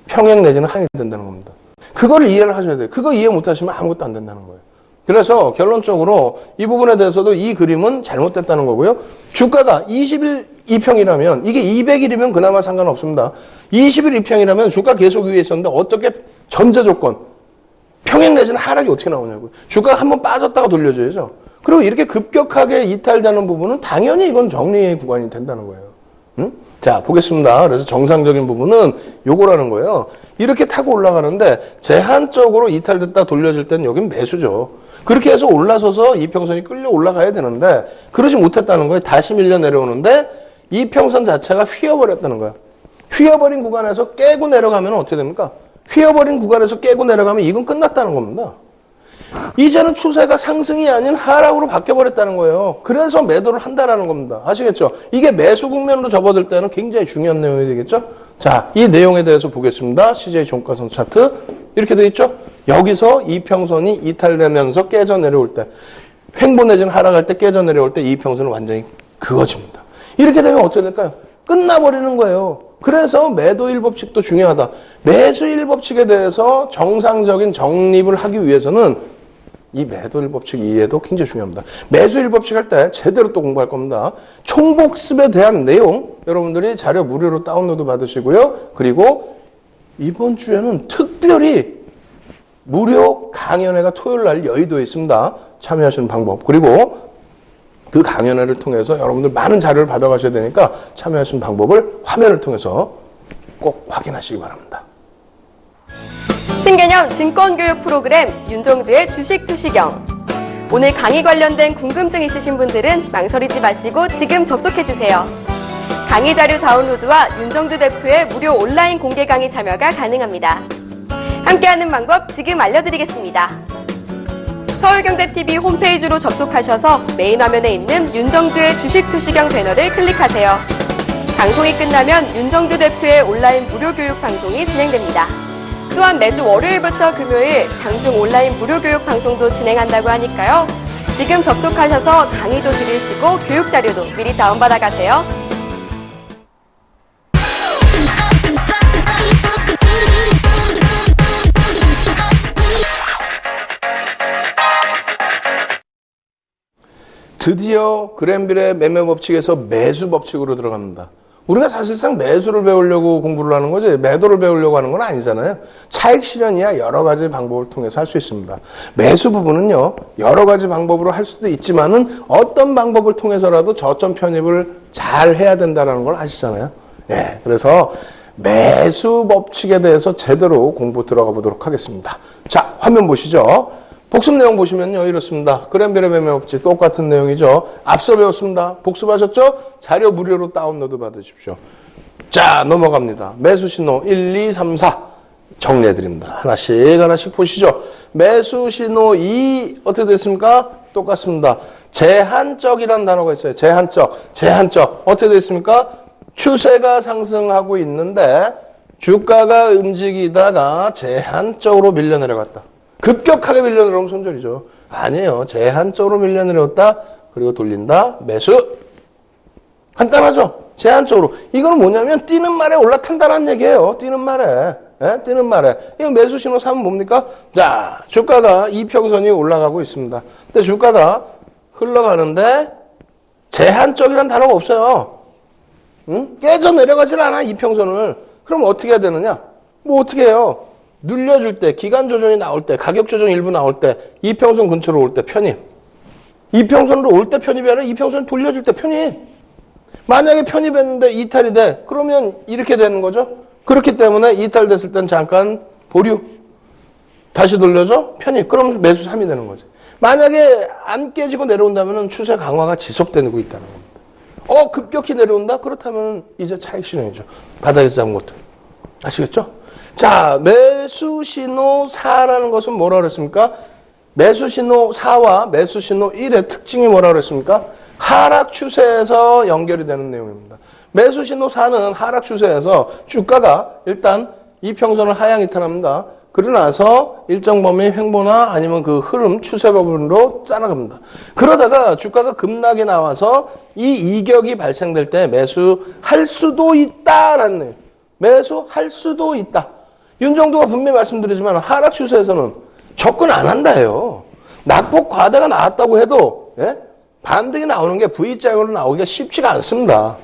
평행 내지는 하락이 된다는 겁니다. 그걸 이해를 하셔야 돼요. 그거 이해 못하시면 아무것도 안 된다는 거예요. 그래서 결론적으로 이 부분에 대해서도 이 그림은 잘못됐다는 거고요. 주가가 20일 2평이라면 이게 200일이면 그나마 상관없습니다. 20일 2평이라면 주가 계속 위에 있었는데 어떻게 전제 조건 평행 내지는 하락이 어떻게 나오냐고요. 주가가 한번 빠졌다가 돌려줘야죠. 그리고 이렇게 급격하게 이탈되는 부분은 당연히 이건 정리의 구간이 된다는 거예요. 응? 자, 보겠습니다. 그래서 정상적인 부분은 요거라는 거예요. 이렇게 타고 올라가는데 제한적으로 이탈됐다 돌려질 때는 여긴 매수죠. 그렇게 해서 올라서서 이평선이 끌려 올라가야 되는데 그러지 못했다는 거예요. 다시 밀려 내려오는데 이평선 자체가 휘어버렸다는 거예요. 휘어버린 구간에서 깨고 내려가면 어떻게 됩니까? 휘어버린 구간에서 깨고 내려가면 이건 끝났다는 겁니다. 이제는 추세가 상승이 아닌 하락으로 바뀌어버렸다는 거예요. 그래서 매도를 한다라는 겁니다. 아시겠죠? 이게 매수 국면으로 접어들 때는 굉장히 중요한 내용이 되겠죠? 자, 이 내용에 대해서 보겠습니다. CJ 종가선 차트 이렇게 돼 있죠? 여기서 이평선이 이탈되면서 깨져 내려올 때 횡보 내지는 하락할 때 깨져 내려올 때 이평선은 완전히 그어집니다. 이렇게 되면 어떻게 될까요? 끝나버리는 거예요. 그래서 매도 1법칙도 중요하다. 매수 1법칙에 대해서 정상적인 정립을 하기 위해서는 이 매도 1법칙 이해도 굉장히 중요합니다. 매수 1법칙 할 때 제대로 또 공부할 겁니다. 총복습에 대한 내용 여러분들이 자료 무료로 다운로드 받으시고요. 그리고 이번 주에는 특별히 무료 강연회가 토요일 날 여의도에 있습니다. 참여하시는 방법. 그리고 그 강연회를 통해서 여러분들 많은 자료를 받아가셔야 되니까 참여하시는 방법을 화면을 통해서 꼭 확인하시기 바랍니다.
신개념 증권교육 프로그램 윤종두의 주식 투시경. 오늘 강의 관련된 궁금증 있으신 분들은 망설이지 마시고 지금 접속해주세요. 강의 자료 다운로드와 윤종두 대표의 무료 온라인 공개 강의 참여가 가능합니다. 함께하는 방법 지금 알려드리겠습니다. 서울경제TV 홈페이지로 접속하셔서 메인 화면에 있는 윤정두의 주식 투시경 배너를 클릭하세요. 방송이 끝나면 윤정두 대표의 온라인 무료 교육 방송이 진행됩니다. 또한 매주 월요일부터 금요일 장중 온라인 무료 교육 방송도 진행한다고 하니까요. 지금 접속하셔서 강의도 들으시고 교육 자료도 미리 다운받아 가세요.
드디어 그랜빌의 매매 법칙에서 매수 법칙으로 들어갑니다. 우리가 사실상 매수를 배우려고 공부를 하는 거지 매도를 배우려고 하는 건 아니잖아요. 차익 실현이야 여러 가지 방법을 통해서 할 수 있습니다. 매수 부분은요 여러 가지 방법으로 할 수도 있지만은 어떤 방법을 통해서라도 저점 편입을 잘 해야 된다는 걸 아시잖아요. 예, 그래서 매수 법칙에 대해서 제대로 공부 들어가 보도록 하겠습니다. 자, 화면 보시죠. 복습 내용 보시면요 이렇습니다. 그랜빌의 매매 법칙 똑같은 내용이죠. 앞서 배웠습니다. 복습하셨죠? 자료 무료로 다운로드 받으십시오. 자, 넘어갑니다. 매수 신호 1, 2, 3, 4 정리해드립니다. 하나씩 보시죠. 매수 신호 2 어떻게 됐습니까? 똑같습니다. 제한적이라는 단어가 있어요. 제한적 어떻게 됐습니까? 추세가 상승하고 있는데 주가가 움직이다가 제한적으로 밀려 내려갔다. 급격하게 밀려 내려오면 손절이죠. 아니에요. 제한적으로 밀려 내려왔다. 그리고 돌린다. 매수. 간단하죠? 제한적으로. 이거는 뭐냐면 뛰는 말에 올라탄다는 얘기예요. 뛰는 말에. 예? 뛰는 말에. 이거 매수 신호 3은 뭡니까? 자, 주가가 이평선이 올라가고 있습니다. 근데 주가가 흘러가는데 제한적이란 단어가 없어요. 응? 깨져 내려가질 않아, 이평선을. 그럼 어떻게 해야 되느냐? 뭐 어떻게 해요? 눌려줄 때, 기간 조정이 나올 때, 가격 조정 일부 나올 때, 이평선 근처로 올 때 편입. 이평선으로 올 때 편입이 아니라 이평선 돌려줄 때 편입. 만약에 편입했는데 이탈이 돼. 그러면 이렇게 되는 거죠. 그렇기 때문에 이탈됐을 땐 잠깐 보류. 다시 돌려줘. 편입. 그럼 매수 3이 되는 거지. 만약에 안 깨지고 내려온다면 추세 강화가 지속되고 있다는 겁니다. 급격히 내려온다? 그렇다면 이제 차익 실현이죠. 바닥에서 잡은 것들. 아시겠죠? 자, 매수 신호 4라는 것은 뭐라 그랬습니까? 매수 신호 4와 매수 신호 1의 특징이 뭐라 그랬습니까? 하락 추세에서 연결이 되는 내용입니다. 매수 신호 4는 하락 추세에서 주가가 일단 이평선을 하향 이탈합니다. 그러고 나서 일정 범위 횡보나 아니면 그 흐름 추세 부분으로 따라갑니다. 그러다가 주가가 급락이 나와서 이 이격이 발생될 때 매수할 수도 있다라는 거예요. 매수할 수도 있다. 윤정도가 분명히 말씀드리지만 하락 추세에서는 접근 안 한다예요. 낙폭 과대가 나왔다고 해도 반등이 나오는 게 V자형으로 나오기가 쉽지가 않습니다.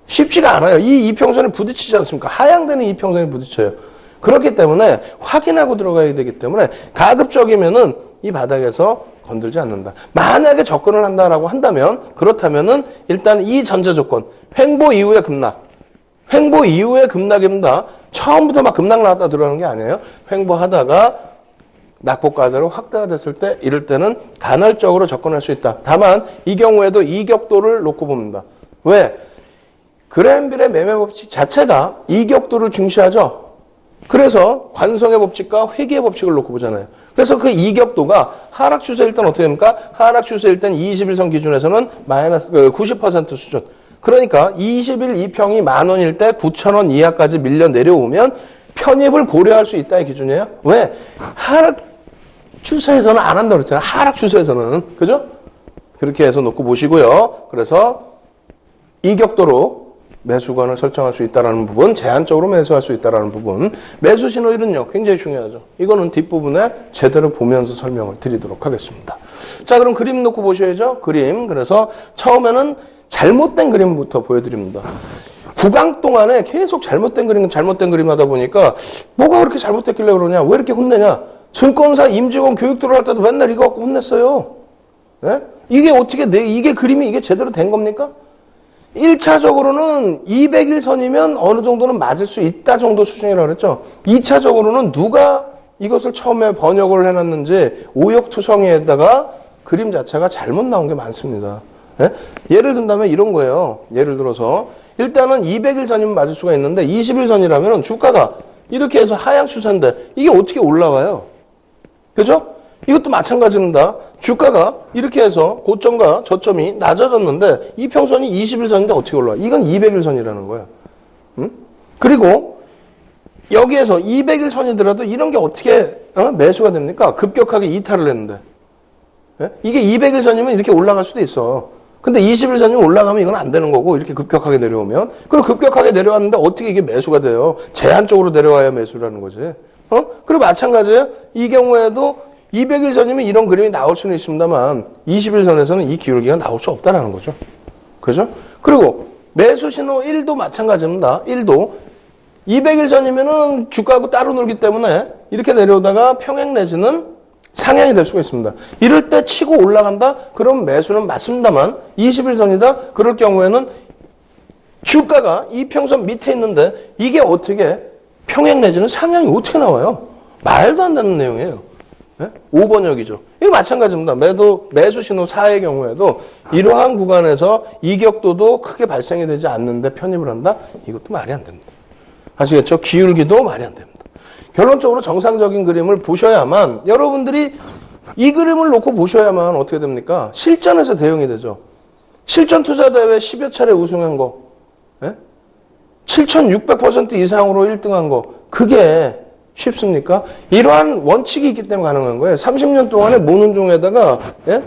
쉽지가 않아요. 이 이평선에 부딪히지 않습니까? 하향되는 이평선에 부딪혀요. 그렇기 때문에 확인하고 들어가야 되기 때문에 가급적이면은 이 바닥에서 건들지 않는다. 만약에 접근을 한다라고 한다면 그렇다면은 일단 이 전제 조건 횡보 이후의 급락. 횡보 이후의 급락입니다. 처음부터 막 급락 나왔다 들어가는 게 아니에요. 횡보하다가 낙폭 과대로 확대가 됐을 때 이럴 때는 간헐적으로 접근할 수 있다. 다만 이 경우에도 이격도를 놓고 봅니다. 왜? 그레인빌의 매매 법칙 자체가 이격도를 중시하죠. 그래서 관성의 법칙과 회귀의 법칙을 놓고 보잖아요. 그래서 그 이격도가 하락 추세일 땐 어떻게 됩니까? 하락 추세일 땐 21선 기준에서는 마이너스 90% 수준. 그러니까 20일 이평이 10,000원일 때 9,000원 이하까지 밀려 내려오면 편입을 고려할 수 있다의 기준이에요. 왜? 하락 추세에서는 안 한다고 그랬잖아요. 하락 추세에서는. 그죠? 그렇게 해서 놓고 보시고요. 그래서 이격도로 매수권을 설정할 수 있다는 부분, 제한적으로 매수할 수 있다는 부분, 매수 신호 1은요, 굉장히 중요하죠. 이거는 뒷부분에 제대로 보면서 설명을 드리도록 하겠습니다. 자, 그럼 그림 놓고 보셔야죠. 그림. 그래서 처음에는 잘못된 그림부터 보여드립니다. 구강 동안에 계속 잘못된 그림 하다 보니까 뭐가 그렇게 잘못됐길래 그러냐? 왜 이렇게 혼내냐? 증권사 임직원 교육 들어갈 때도 맨날 이거 갖고 혼냈어요. 네? 이게 어떻게, 이게 그림이 이게 제대로 된 겁니까? 1차적으로는 200일 선이면 어느 정도는 맞을 수 있다 정도 수준이라고 그랬죠. 2차적으로는 누가 이것을 처음에 번역을 해놨는지 오역투성이에다가 그림 자체가 잘못 나온 게 많습니다. 예? 예를 든다면 이런 거예요. 예를 들어서 일단은 200일 선이면 맞을 수가 있는데 20일 선이라면 주가가 이렇게 해서 하향 추세인데 이게 어떻게 올라와요? 그죠? 이것도 마찬가지입니다. 주가가 이렇게 해서 고점과 저점이 낮아졌는데 이평선이 20일선인데 어떻게 올라와? 이건 200일선이라는 거예요. 응? 그리고 여기에서 200일선이더라도 이런 게 어떻게 매수가 됩니까? 급격하게 이탈을 했는데. 예? 이게 200일선이면 이렇게 올라갈 수도 있어. 근데 20일선이면 올라가면 이건 안 되는 거고 이렇게 급격하게 내려오면 그리고 급격하게 내려왔는데 어떻게 이게 매수가 돼요? 제한적으로 내려와야 매수라는 거지. 그리고 마찬가지예요. 이 경우에도 200일 선이면 이런 그림이 나올 수는 있습니다만 20일 선에서는 이 기울기가 나올 수 없다는 거죠. 그죠? 그리고 매수 신호 1도 마찬가지입니다. 1도 200일 선이면은 주가하고 따로 놀기 때문에 이렇게 내려오다가 평행 내지는 상향이 될 수가 있습니다. 이럴 때 치고 올라간다? 그럼 매수는 맞습니다만 20일 선이다? 그럴 경우에는 주가가 이 평선 밑에 있는데 이게 어떻게 평행 내지는 상향이 어떻게 나와요? 말도 안 되는 내용이에요. 5번역이죠. 이거 마찬가지입니다. 매수 신호 4의 경우에도 이러한 구간에서 이격도도 크게 발생이 되지 않는데 편입을 한다? 이것도 말이 안 됩니다. 아시겠죠? 기울기도 말이 안 됩니다. 결론적으로 정상적인 그림을 보셔야만 여러분들이 이 그림을 놓고 보셔야만 어떻게 됩니까? 실전에서 대응이 되죠. 실전 투자 대회 10여 차례 우승한 거, 7,600% 이상으로 1등한 거, 그게 쉽습니까? 이러한 원칙이 있기 때문에 가능한 거예요. 30년 동안에 모눈종에다가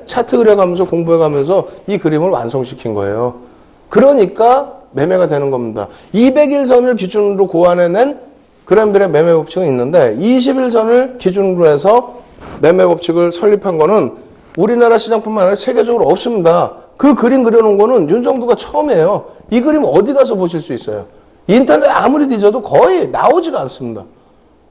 차트 그려가면서 공부해가면서 이 그림을 완성시킨 거예요. 그러니까 매매가 되는 겁니다. 200일 선을 기준으로 고안해낸 그랜빌의 매매 법칙은 있는데 20일 선을 기준으로 해서 매매 법칙을 설립한 거는 우리나라 시장뿐만 아니라 세계적으로 없습니다. 그 그림 그려놓은 거는 윤정도가 처음이에요. 이 그림 어디 가서 보실 수 있어요? 인터넷 아무리 뒤져도 거의 나오지가 않습니다.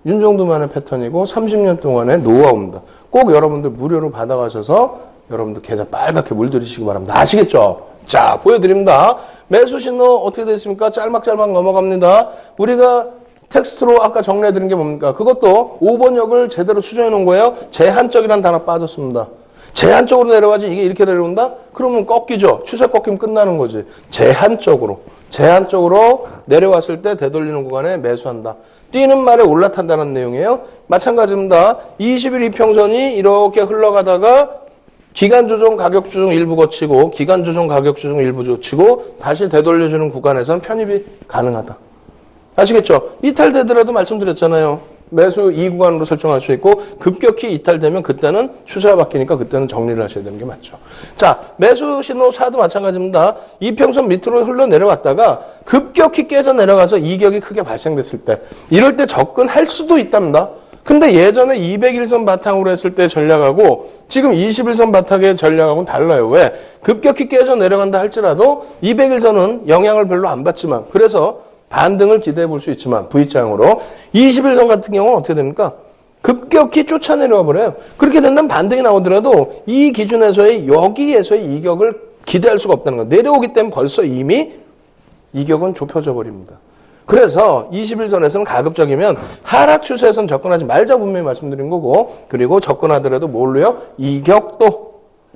윤정도만의 패턴이고 30년 동안의 노하우입니다. 꼭 여러분들 무료로 받아가셔서 여러분들 계좌 빨갛게 물들이시기 바랍니다. 아시겠죠? 자, 보여드립니다. 매수 신호 어떻게 됐습니까? 짤막짤막 넘어갑니다. 우리가 텍스트로 아까 정리해드린 게 뭡니까? 그것도 5번역을 제대로 수정해 놓은 거예요. 제한적이라는 단어 빠졌습니다. 제한적으로 내려와지 이게 이렇게 내려온다? 그러면 꺾이죠. 추세 꺾이면 끝나는 거지. 제한적으로 내려왔을 때 되돌리는 구간에 매수한다. 뛰는 말에 올라탄다는 내용이에요. 마찬가지입니다. 20일 이평선이 이렇게 흘러가다가 기간 조정, 가격 조정 일부 거치고 기간 조정, 가격 조정 일부 거치고 다시 되돌려주는 구간에선 편입이 가능하다. 아시겠죠? 이탈되더라도 말씀드렸잖아요. 매수 이 구간으로 설정할 수 있고 급격히 이탈되면 그때는 추세가 바뀌니까 그때는 정리를 하셔야 되는 게 맞죠. 자, 매수 신호 4도 마찬가지입니다. 이평선 밑으로 흘러내려왔다가 급격히 깨져 내려가서 이격이 크게 발생됐을 때 이럴 때 접근할 수도 있답니다. 근데 예전에 200일선 바탕으로 했을 때 전략하고 지금 21선 바탕의 전략하고는 달라요. 왜? 급격히 깨져 내려간다 할지라도 200일선은 영향을 별로 안 받지만 그래서 반등을 기대해 볼 수 있지만 V자형으로 21선 같은 경우는 어떻게 됩니까? 급격히 쫓아내려와 버려요. 그렇게 된다면 반등이 나오더라도 이 기준에서의 여기에서의 이격을 기대할 수가 없다는 거예요. 내려오기 때문에 벌써 이미 이격은 좁혀져 버립니다. 그래서 21선에서는 가급적이면 하락 추세에선 접근하지 말자 분명히 말씀드린 거고 그리고 접근하더라도 뭘로요?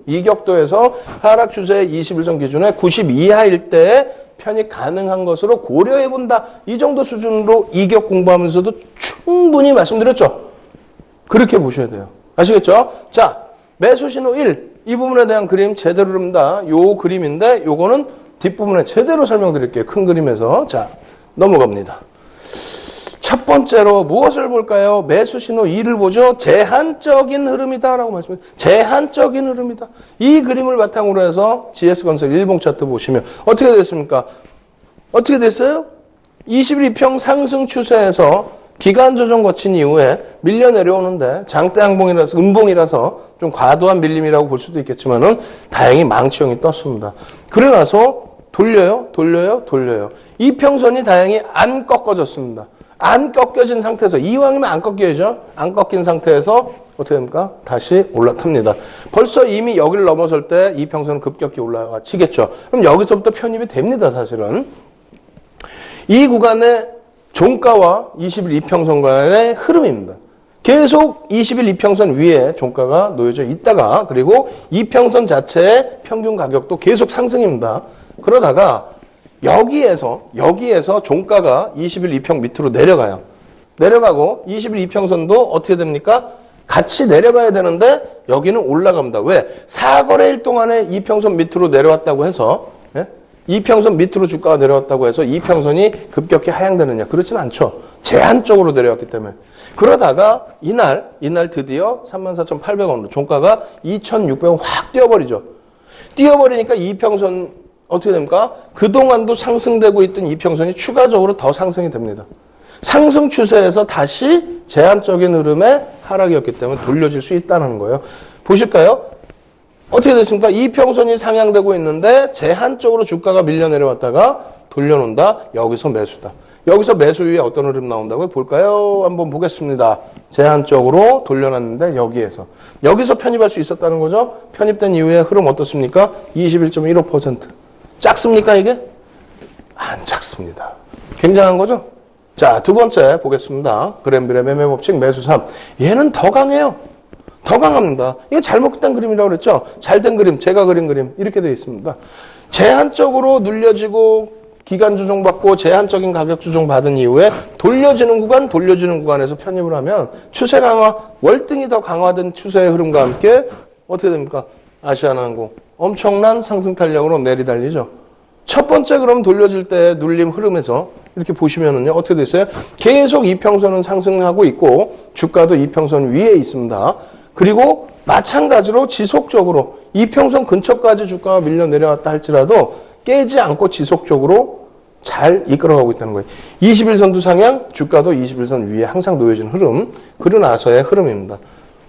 이격도에서 하락 추세의 21선 기준에 90 이하일 때 편입 가능한 것으로 고려해본다. 이 정도 수준으로 이격 공부하면서도 충분히 말씀드렸죠. 그렇게 보셔야 돼요. 아시겠죠? 자, 매수 신호 1. 이 부분에 대한 그림 제대로입니다. 요 그림인데 요거는 뒷부분에 제대로 설명드릴게요. 큰 그림에서. 자, 넘어갑니다. 첫 번째로 무엇을 볼까요? 매수 신호 2를 보죠. 제한적인 흐름이다라고 말씀드립니다. 제한적인 흐름이다. 이 그림을 바탕으로 해서 GS건설 일봉 차트 보시면 어떻게 됐습니까? 어떻게 됐어요? 21평 상승 추세에서 기간 조정 거친 이후에 밀려 내려오는데 장대 항봉이라서 음봉이라서 좀 과도한 밀림이라고 볼 수도 있겠지만은 다행히 망치형이 떴습니다. 그러고 나서 돌려요. 이평선이 다행히 안 꺾어졌습니다. 안 꺾여진 상태에서 이왕이면 안 꺾여야죠. 안 꺾인 상태에서 어떻게 됩니까? 다시 올라탑니다. 벌써 이미 여기를 넘어설 때 이평선은 급격히 올라가치겠죠. 그럼 여기서부터 편입이 됩니다. 사실은. 이 구간의 종가와 20일 이평선 간의 흐름입니다. 계속 20일 이평선 위에 종가가 놓여져 있다가 그리고 이평선 자체의 평균 가격도 계속 상승입니다. 그러다가 여기에서 종가가 20일 이평 밑으로 내려가요. 내려가고 20일 이평선도 어떻게 됩니까? 같이 내려가야 되는데 여기는 올라갑니다. 왜? 4거래일 동안에 이평선 밑으로 내려왔다고 해서 이평선 밑으로 주가가 내려왔다고 해서 이평선이 급격히 하향되느냐? 그렇지는 않죠. 제한적으로 내려왔기 때문에. 그러다가 이날 드디어 34,800원으로 종가가 2,600원 확 뛰어버리죠. 뛰어버리니까 이평선 어떻게 됩니까? 그동안도 상승되고 있던 이평선이 추가적으로 더 상승이 됩니다. 상승 추세에서 다시 제한적인 흐름의 하락이었기 때문에 돌려질 수 있다는 거예요. 보실까요? 어떻게 됐습니까? 이평선이 상향되고 있는데 제한적으로 주가가 밀려 내려왔다가 돌려놓는다. 여기서 매수다. 여기서 매수 위에 어떤 흐름 나온다고요? 볼까요? 한번 보겠습니다. 제한적으로 돌려놨는데 여기서 편입할 수 있었다는 거죠. 편입된 이후에 흐름 어떻습니까? 21.15%. 작습니까 이게? 안 작습니다. 굉장한 거죠? 자, 두 번째 보겠습니다. 그램빌의 매매 법칙 매수 3. 얘는 더 강해요. 더 강합니다. 이게 잘못된 그림이라고 그랬죠? 잘된 그림, 제가 그린 그림 이렇게 되어 있습니다. 제한적으로 눌려지고 기간 조정받고 제한적인 가격 조정 받은 이후에 돌려지는 구간에서 편입을 하면 추세 강화, 월등히 더 강화된 추세의 흐름과 함께 어떻게 됩니까? 아시아나항공 엄청난 상승 탄력으로 내리달리죠. 첫 번째 그럼 돌려질 때 눌림 흐름에서 이렇게 보시면은요 어떻게 됐어요? 계속 이평선은 상승하고 있고 주가도 이평선 위에 있습니다. 그리고 마찬가지로 지속적으로 이평선 근처까지 주가가 밀려 내려왔다 할지라도 깨지 않고 지속적으로 잘 이끌어가고 있다는 거예요. 21선도 상향, 주가도 21선 위에 항상 놓여진 흐름, 그러고 나서의 흐름입니다.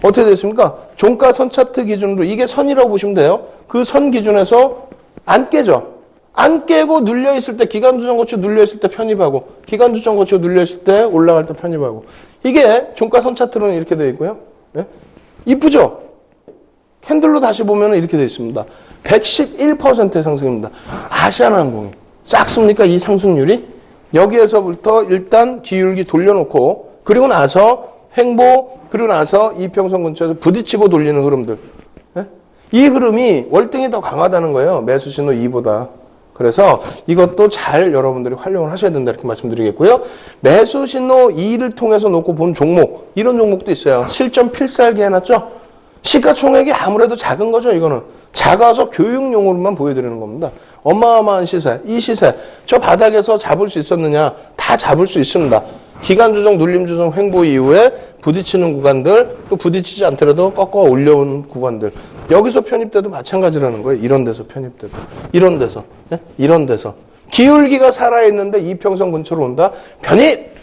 어떻게 됐습니까? 종가 선 차트 기준으로 이게 선이라고 보시면 돼요. 그 선 기준에서 안 깨죠. 안 깨고 눌려있을 때 기간 조정 거치고 눌려있을 때 편입하고 기간 조정 거치고 눌려있을 때 올라갈 때 편입하고 이게 종가 선 차트로는 이렇게 되어 있고요. 네? 이쁘죠? 캔들로 다시 보면 이렇게 되어 있습니다. 111%의 상승입니다. 아시아나항공이 작습니까? 이 상승률이? 여기에서부터 일단 기울기 돌려놓고 그리고 나서 횡보 그리고 나서 이평선 근처에서 부딪히고 돌리는 흐름들. 네? 이 흐름이 월등히 더 강하다는 거예요. 매수 신호 2보다. 그래서 이것도 잘 여러분들이 활용을 하셔야 된다 이렇게 말씀드리겠고요. 매수 신호 2를 통해서 놓고 본 종목 이런 종목도 있어요. 실점 필살기 해놨죠. 시가총액이 아무래도 작은 거죠, 이거는. 작아서 교육용으로만 보여드리는 겁니다. 어마어마한 시세, 이 시세, 저 바닥에서 잡을 수 있었느냐? 다 잡을 수 있습니다. 기간 조정, 눌림 조정, 횡보 이후에 부딪히는 구간들, 또 부딪히지 않더라도 꺾어 올려온 구간들. 여기서 편입돼도 마찬가지라는 거예요. 이런 데서 편입돼도. 이런 데서. 네? 이런 데서. 기울기가 살아있는데 이평선 근처로 온다? 편입!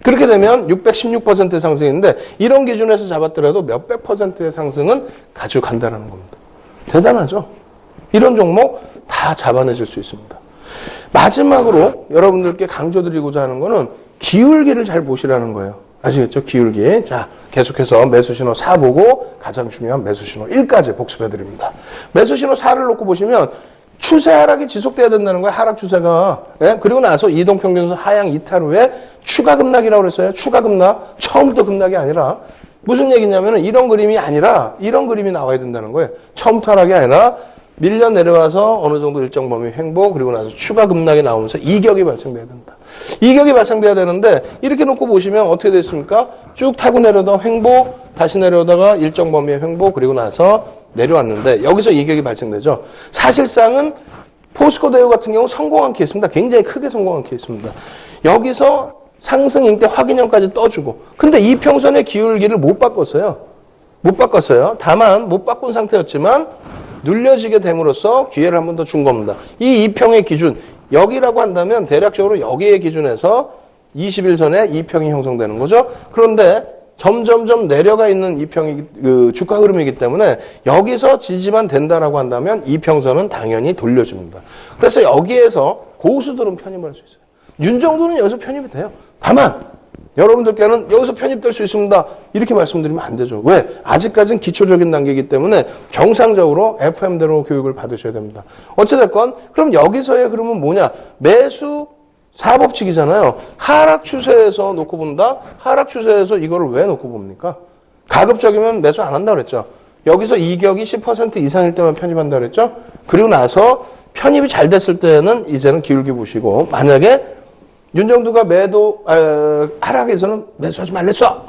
그렇게 되면 616%의 상승인데 이런 기준에서 잡았더라도 몇백 %의 상승은 가지고 간다는 겁니다. 대단하죠? 이런 종목 다 잡아내줄 수 있습니다. 마지막으로 여러분들께 강조드리고자 하는 거는 기울기를 잘 보시라는 거예요. 아시겠죠? 기울기. 자, 계속해서 매수신호 4 보고 가장 중요한 매수신호 1까지 복습해드립니다. 매수신호 4를 놓고 보시면 추세 하락이 지속돼야 된다는 거예요. 하락 추세가. 예? 그리고 나서 이동평균선 하향 이탈 후에 추가 급락이라고 그랬어요. 추가 급락. 처음부터 급락이 아니라 무슨 얘기냐면 이런 그림이 아니라 이런 그림이 나와야 된다는 거예요. 처음부터 하락이 아니라 밀려 내려와서 어느 정도 일정 범위 횡보 그리고 나서 추가 급락이 나오면서 이격이 발생돼야 된다. 이격이 발생돼야 되는데 이렇게 놓고 보시면 어떻게 됐습니까? 쭉 타고 내려다 횡보 다시 내려오다가 일정 범위의 횡보 그리고 나서 내려왔는데 여기서 이격이 발생되죠. 사실상은 포스코 대우 같은 경우 성공한 케이스입니다. 굉장히 크게 성공한 케이스입니다. 여기서 상승 인대 확인형까지 떠주고 근데 이평선의 기울기를 못 바꿨어요. 못 바꿨어요. 다만 못 바꾼 상태였지만 눌려지게 됨으로써 기회를 한 번 더 준 겁니다. 이 이평의 기준 여기라고 한다면 대략적으로 여기의 기준에서 21선에 이평이 형성되는 거죠. 그런데 점점점 내려가 있는 이평이 그 주가 흐름이기 때문에 여기서 지지만 된다라고 한다면 이평선은 당연히 돌려줍니다. 그래서 여기에서 고수들은 편입을 할 수 있어요. 윤정도는 여기서 편입이 돼요. 다만 여러분들께는 여기서 편입될 수 있습니다. 이렇게 말씀드리면 안 되죠. 왜? 아직까지는 기초적인 단계이기 때문에 정상적으로 FM대로 교육을 받으셔야 됩니다. 어찌됐건 그럼 여기서의 흐름은 뭐냐? 매수 4법칙이잖아요. 하락 추세에서 놓고 본다? 하락 추세에서 이거를 왜 놓고 봅니까? 가급적이면 매수 안 한다고 그랬죠. 여기서 이격이 10% 이상일 때만 편입한다고 그랬죠. 그리고 나서 편입이 잘 됐을 때는 이제는 기울기 보시고 만약에 윤정두가 하락에서는 매수하지 말랬어!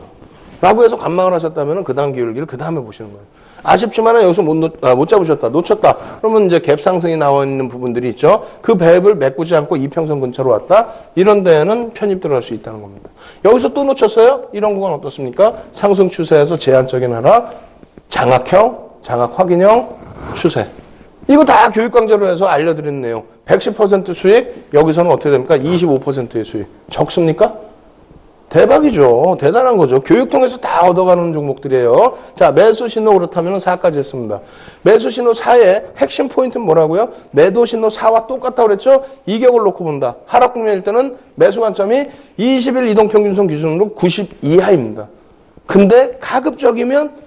라고 해서 관망을 하셨다면 그 다음 기울기를 그 다음에 보시는 거예요. 아쉽지만 여기서 못 잡으셨다, 놓쳤다. 그러면 이제 갭 상승이 나와 있는 부분들이 있죠. 그 갭을 메꾸지 않고 이평선 근처로 왔다. 이런 데에는 편입 들어갈 수 있다는 겁니다. 여기서 또 놓쳤어요? 이런 구간 어떻습니까? 상승 추세에서 제한적인 하락, 장악형, 장악 확인형, 추세. 이거 다 교육 강좌로 해서 알려드리는 내용. 110% 수익, 여기서는 어떻게 됩니까? 25%의 수익. 적습니까? 대박이죠. 대단한 거죠. 교육 통해서 다 얻어가는 종목들이에요. 자, 매수 신호 그렇다면 4까지 했습니다. 매수 신호 4의 핵심 포인트는 뭐라고요? 매도 신호 4와 똑같다고 그랬죠? 이격을 놓고 본다. 하락 국면일 때는 매수 관점이 20일 이동평균선 기준으로 90 이하입니다. 근데 가급적이면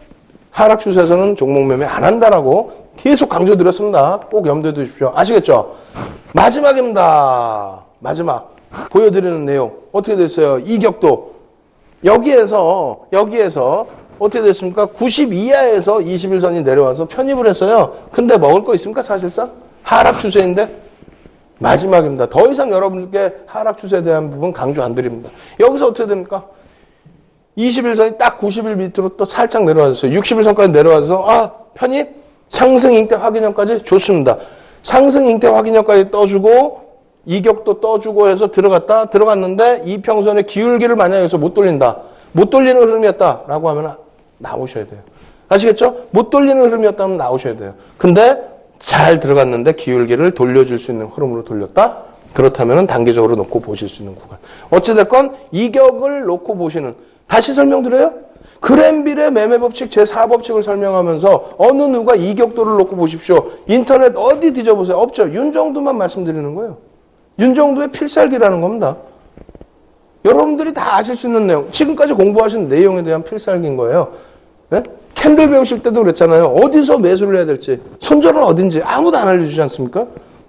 하락 추세에서는 종목 매매 안 한다라고 계속 강조드렸습니다. 꼭 염두에 두십시오. 아시겠죠? 마지막입니다. 마지막. 보여드리는 내용. 어떻게 됐어요? 이격도. 여기에서 어떻게 됐습니까? 90 이하에서 21선이 내려와서 편입을 했어요. 근데 먹을 거 있습니까? 사실상? 하락 추세인데? 마지막입니다. 더 이상 여러분들께 하락 추세에 대한 부분 강조 안 드립니다. 여기서 어떻게 됩니까? 21선이 딱 90일 밑으로 또 살짝 내려와졌어요. 60일선까지 내려와서 편입? 상승 잉태 확인형까지 좋습니다. 상승 잉태 확인형까지 떠주고 이격도 떠주고 해서 들어갔는데 이평선의 기울기를 만약에 해서 못 돌린다. 못 돌리는 흐름이었다라고 하면 나오셔야 돼요. 아시겠죠? 못 돌리는 흐름이었다면 나오셔야 돼요. 근데 잘 들어갔는데 기울기를 돌려줄 수 있는 흐름으로 돌렸다? 그렇다면 단계적으로 놓고 보실 수 있는 구간. 어찌됐건 이격을 놓고 보시는, 다시 설명드려요? 그랜빌의 매매법칙 제4법칙을 설명하면서 어느 누가 이격도를 놓고 보십시오. 인터넷 어디 뒤져보세요. 없죠. 윤정두만 말씀드리는 거예요. 윤정두의 필살기라는 겁니다. 여러분들이 다 아실 수 있는 내용, 지금까지 공부하신 내용에 대한 필살기인 거예요. 네? 캔들 배우실 때도 그랬잖아요. 어디서 매수를 해야 될지, 손절은 어딘지 아무도 안 알려주지 않습니까?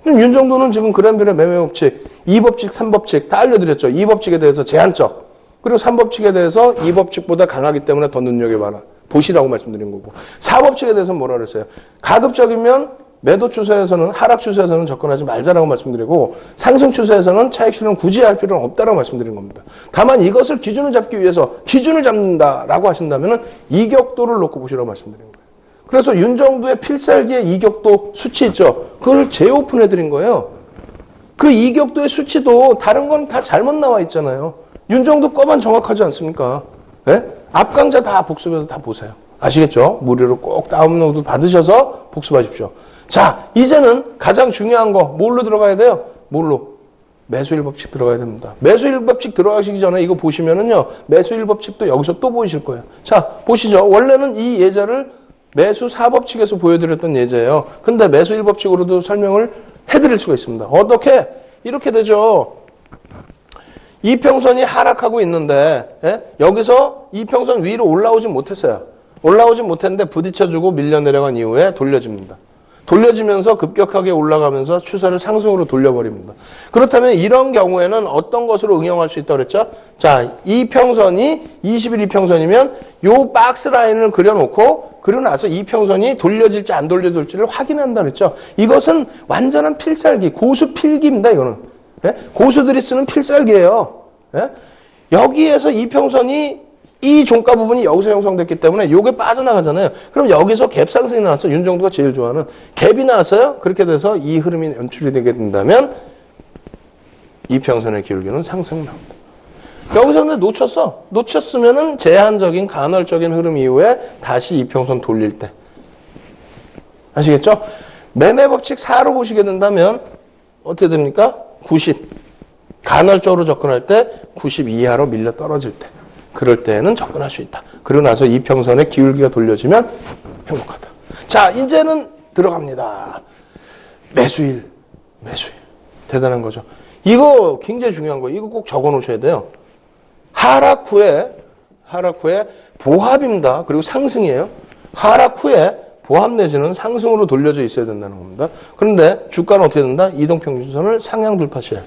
윤정두는 지금 그랜빌의 매매법칙, 2법칙, 3법칙 다 알려드렸죠. 2법칙에 대해서 제한적, 그리고 3법칙에 대해서 2법칙보다 강하기 때문에 더 눈여겨봐라. 보시라고 말씀드린 거고. 4법칙에 대해서는 뭐라 그랬어요? 가급적이면 매도 추세에서는, 하락 추세에서는 접근하지 말자라고 말씀드리고, 상승 추세에서는 차익 실현 굳이 할 필요는 없다라고 말씀드린 겁니다. 다만 이것을 기준을 잡기 위해서 기준을 잡는다라고 하신다면 이격도를 놓고 보시라고 말씀드린 겁니다. 그래서 윤정두의 필살기의 이격도 수치 있죠. 그걸 재오픈해드린 거예요. 그 이격도의 수치도 다른 건 다 잘못 나와 있잖아요. 윤정두 거만 정확하지 않습니까? 예? 앞강좌 다 복습해서 다 보세요. 아시겠죠? 무료로 꼭 다운로드 받으셔서 복습하십시오. 자, 이제는 가장 중요한 거 뭘로 들어가야 돼요? 뭘로? 매수일법칙 들어가야 됩니다. 매수일법칙 들어가시기 전에 이거 보시면은요, 매수일법칙도 여기서 또 보이실 거예요. 자, 보시죠. 원래는 이 예제를 매수사법칙에서 보여드렸던 예제예요. 근데 매수일법칙으로도 설명을 해드릴 수가 있습니다. 어떻게? 이렇게 되죠. 이평선이 하락하고 있는데, 예? 여기서 이평선 위로 올라오진 못했어요. 올라오진 못했는데 부딪혀주고 밀려 내려간 이후에 돌려집니다. 돌려지면서 급격하게 올라가면서 추세를 상승으로 돌려버립니다. 그렇다면 이런 경우에는 어떤 것으로 응용할 수 있다고 그랬죠? 자, 이평선이 21 이평선이면 요 박스 라인을 그려놓고 그리고 나서 이평선이 돌려질지 안 돌려질지를 확인한다 그랬죠? 이것은 완전한 필살기, 고수 필기입니다, 이거는. 예? 고수들이 쓰는 필살기예요. 예? 여기에서 이평선이 이 종가 부분이 여기서 형성됐기 때문에 이게 빠져나가잖아요. 그럼 여기서 갭 상승이 나왔어. 윤정두가 제일 좋아하는 갭이 나왔어요. 그렇게 돼서 이 흐름이 연출이 되게 된다면 이평선의 기울기는 상승 나옵니다. 여기서 근데 놓쳤어. 놓쳤으면은 제한적인 간헐적인 흐름 이후에 다시 이평선 돌릴 때. 아시겠죠? 매매법칙 4로 보시게 된다면 어떻게 됩니까? 90. 간헐적으로 접근할 때 90 이하로 밀려 떨어질 때. 그럴 때는 접근할 수 있다. 그러고 나서 이평선의 기울기가 돌려지면 행복하다. 자, 이제는 들어갑니다. 매수일. 대단한 거죠. 이거 굉장히 중요한 거예요. 이거 꼭 적어 놓으셔야 돼요. 하락 후에 보합입니다. 그리고 상승이에요. 하락 후에 보합 내지는 상승으로 돌려져 있어야 된다는 겁니다. 그런데 주가는 어떻게 된다? 이동평균선을 상향 돌파시해요.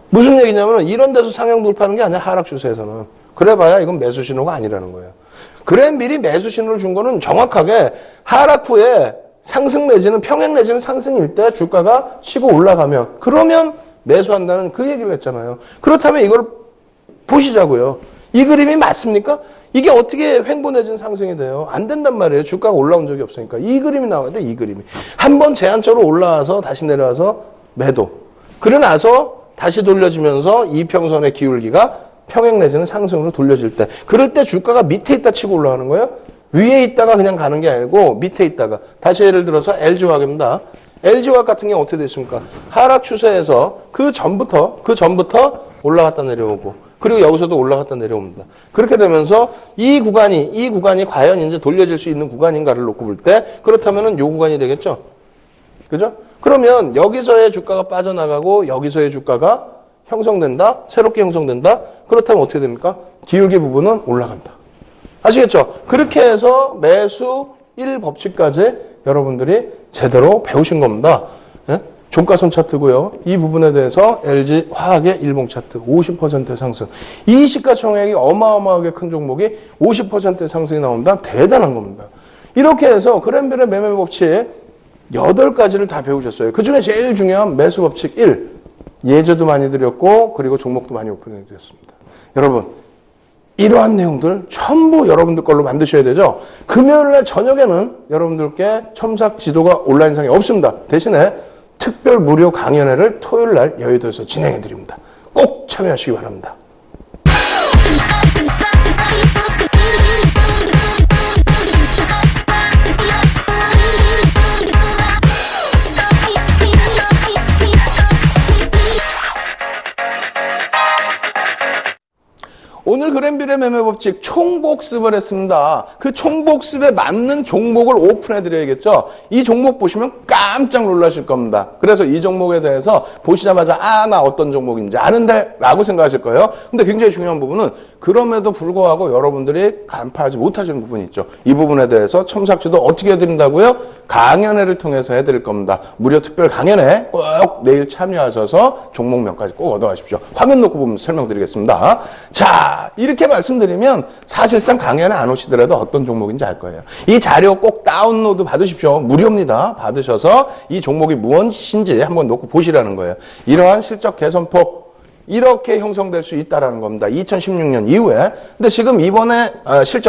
무슨 얘기냐면 이런 데서 상향 돌파하는 게 아니야. 하락 추세에서는. 그래봐야 이건 매수 신호가 아니라는 거예요. 그랜빌이 매수 신호를 준 거는 정확하게 하락 후에 상승 내지는 평행 내지는 상승일 때 주가가 치고 올라가면 그러면 매수한다는 그 얘기를 했잖아요. 그렇다면 이걸 보시자고요. 이 그림이 맞습니까? 이게 어떻게 횡보 내지는 상승이 돼요? 안 된단 말이에요. 주가가 올라온 적이 없으니까. 이 그림이 나와야 돼, 이 그림이. 한번 제한적으로 올라와서 다시 내려와서 매도. 그러고 나서 다시 돌려지면서 이평선의 기울기가 평행 내지는 상승으로 돌려질 때 그럴 때 주가가 밑에 있다 치고 올라가는 거예요. 위에 있다가 그냥 가는 게 아니고 밑에 있다가 다시 예를 들어서 LG화학입니다. LG화학 같은 경우 어떻게 됐습니까? 하락 추세에서 그 전부터 올라갔다 내려오고 그리고 여기서도 올라갔다 내려옵니다. 그렇게 되면서 이 구간이 과연 이제 돌려질 수 있는 구간인가를 놓고 볼 때 그렇다면은 요 구간이 되겠죠. 그죠? 그러면 여기서의 주가가 빠져나가고 여기서의 주가가 형성된다? 새롭게 형성된다? 그렇다면 어떻게 됩니까? 기울기 부분은 올라간다. 아시겠죠? 그렇게 해서 매수 1법칙까지 여러분들이 제대로 배우신 겁니다. 예? 종가선 차트고요. 이 부분에 대해서 LG화학의 일봉 차트 50% 상승. 이 시가총액이 어마어마하게 큰 종목이 50% 상승이 나온다. 대단한 겁니다. 이렇게 해서 그랜빌의 매매법칙 8가지를 다 배우셨어요. 그중에 제일 중요한 매수법칙 1. 예제도 많이 드렸고 그리고 종목도 많이 오픈해 드렸습니다. 여러분 이러한 내용들 전부 여러분들 걸로 만드셔야 되죠. 금요일날 저녁에는 여러분들께 첨삭 지도가 온라인상에 없습니다. 대신에 특별 무료 강연회를 토요일날 여의도에서 진행해 드립니다. 꼭 참여하시기 바랍니다. 오늘 그랜빌의 매매법칙 총복습을 했습니다. 그 총복습에 맞는 종목을 오픈해드려야겠죠. 이 종목 보시면 깜짝 놀라실 겁니다. 그래서 이 종목에 대해서 보시자마자 나 어떤 종목인지 아는데 라고 생각하실 거예요. 근데 굉장히 중요한 부분은 그럼에도 불구하고 여러분들이 간파하지 못하시는 부분이 있죠. 이 부분에 대해서 첨삭지도 어떻게 해드린다고요? 강연회를 통해서 해드릴 겁니다. 무료 특별 강연회 꼭 내일 참여하셔서 종목명까지 꼭 얻어가십시오. 화면 놓고 보면 설명드리겠습니다. 자, 이렇게 말씀드리면 사실상 강연에 안 오시더라도 어떤 종목인지 알 거예요. 이 자료 꼭 다운로드 받으십시오. 무료입니다. 받으셔서 이 종목이 무엇인지 한번 놓고 보시라는 거예요. 이러한 실적 개선폭 이렇게 형성될 수 있다라는 겁니다. 2016년 이후에. 근데 지금 이번에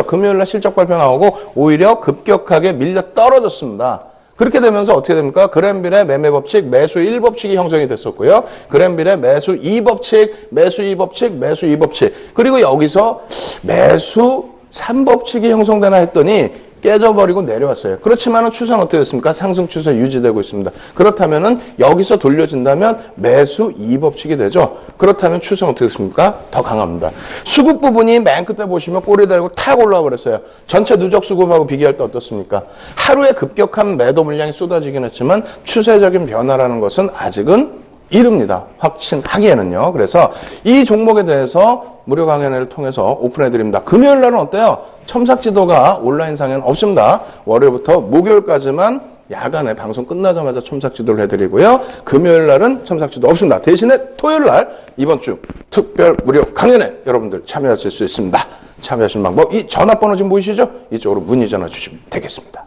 금요일 날 실적 발표 나오고 오히려 급격하게 밀려 떨어졌습니다. 그렇게 되면서 어떻게 됩니까? 그랜빌의 매매 법칙, 매수 1법칙이 형성이 됐었고요. 그랜빌의 매수 2법칙, 매수 2법칙, 매수 2법칙. 그리고 여기서 매수 3법칙이 형성되나 했더니 깨져버리고 내려왔어요. 그렇지만은 추세는 어떻게 됐습니까? 상승 추세 유지되고 있습니다. 그렇다면은 여기서 돌려진다면 매수 2법칙이 되죠. 그렇다면 추세는 어떻게 됐습니까? 더 강합니다. 수급 부분이 맨 끝에 보시면 꼬리 달고 탁 올라와 버렸어요. 전체 누적 수급하고 비교할 때 어떻습니까? 하루에 급격한 매도 물량이 쏟아지긴 했지만 추세적인 변화라는 것은 아직은 이릅니다. 확신하기에는요. 그래서 이 종목에 대해서 무료 강연회를 통해서 오픈해드립니다. 금요일 날은 어때요? 첨삭지도가 온라인상에는 없습니다. 월요일부터 목요일까지만 야간에 방송 끝나자마자 첨삭지도를 해드리고요. 금요일 날은 첨삭지도 없습니다. 대신에 토요일 날 이번 주 특별 무료 강연회 여러분들 참여하실 수 있습니다. 참여하시는 방법 이 전화번호 지금 보이시죠? 이쪽으로 문의 전화 주시면 되겠습니다.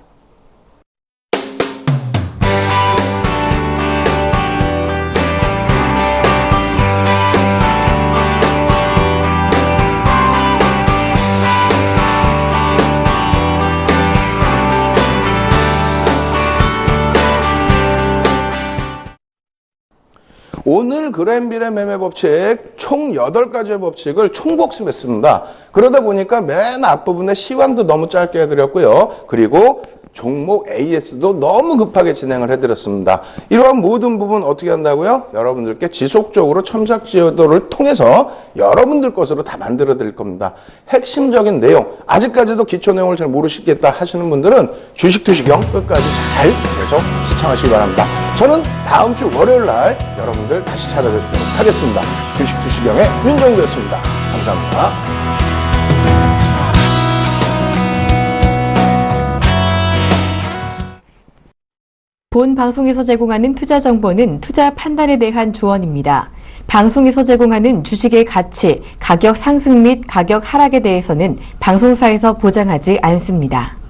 오늘 그랜빌의 매매 법칙 총 8가지의 법칙을 총복습했습니다. 그러다 보니까 맨 앞부분에 시황도 너무 짧게 해드렸고요. 그리고 종목 AS도 너무 급하게 진행을 해드렸습니다. 이러한 모든 부분 어떻게 한다고요? 여러분들께 지속적으로 첨삭지도를 통해서 여러분들 것으로 다 만들어 드릴 겁니다. 핵심적인 내용, 아직까지도 기초 내용을 잘 모르시겠다 하시는 분들은 주식투시경 끝까지 잘 계속 시청하시기 바랍니다. 저는 다음 주 월요일 날 여러분들 다시 찾아뵙도록 하겠습니다. 주식투시경의 윤정두였습니다. 감사합니다.
본 방송에서 제공하는 투자 정보는 투자 판단에 대한 조언입니다. 방송에서 제공하는 주식의 가치, 가격 상승 및 가격 하락에 대해서는 방송사에서 보장하지 않습니다.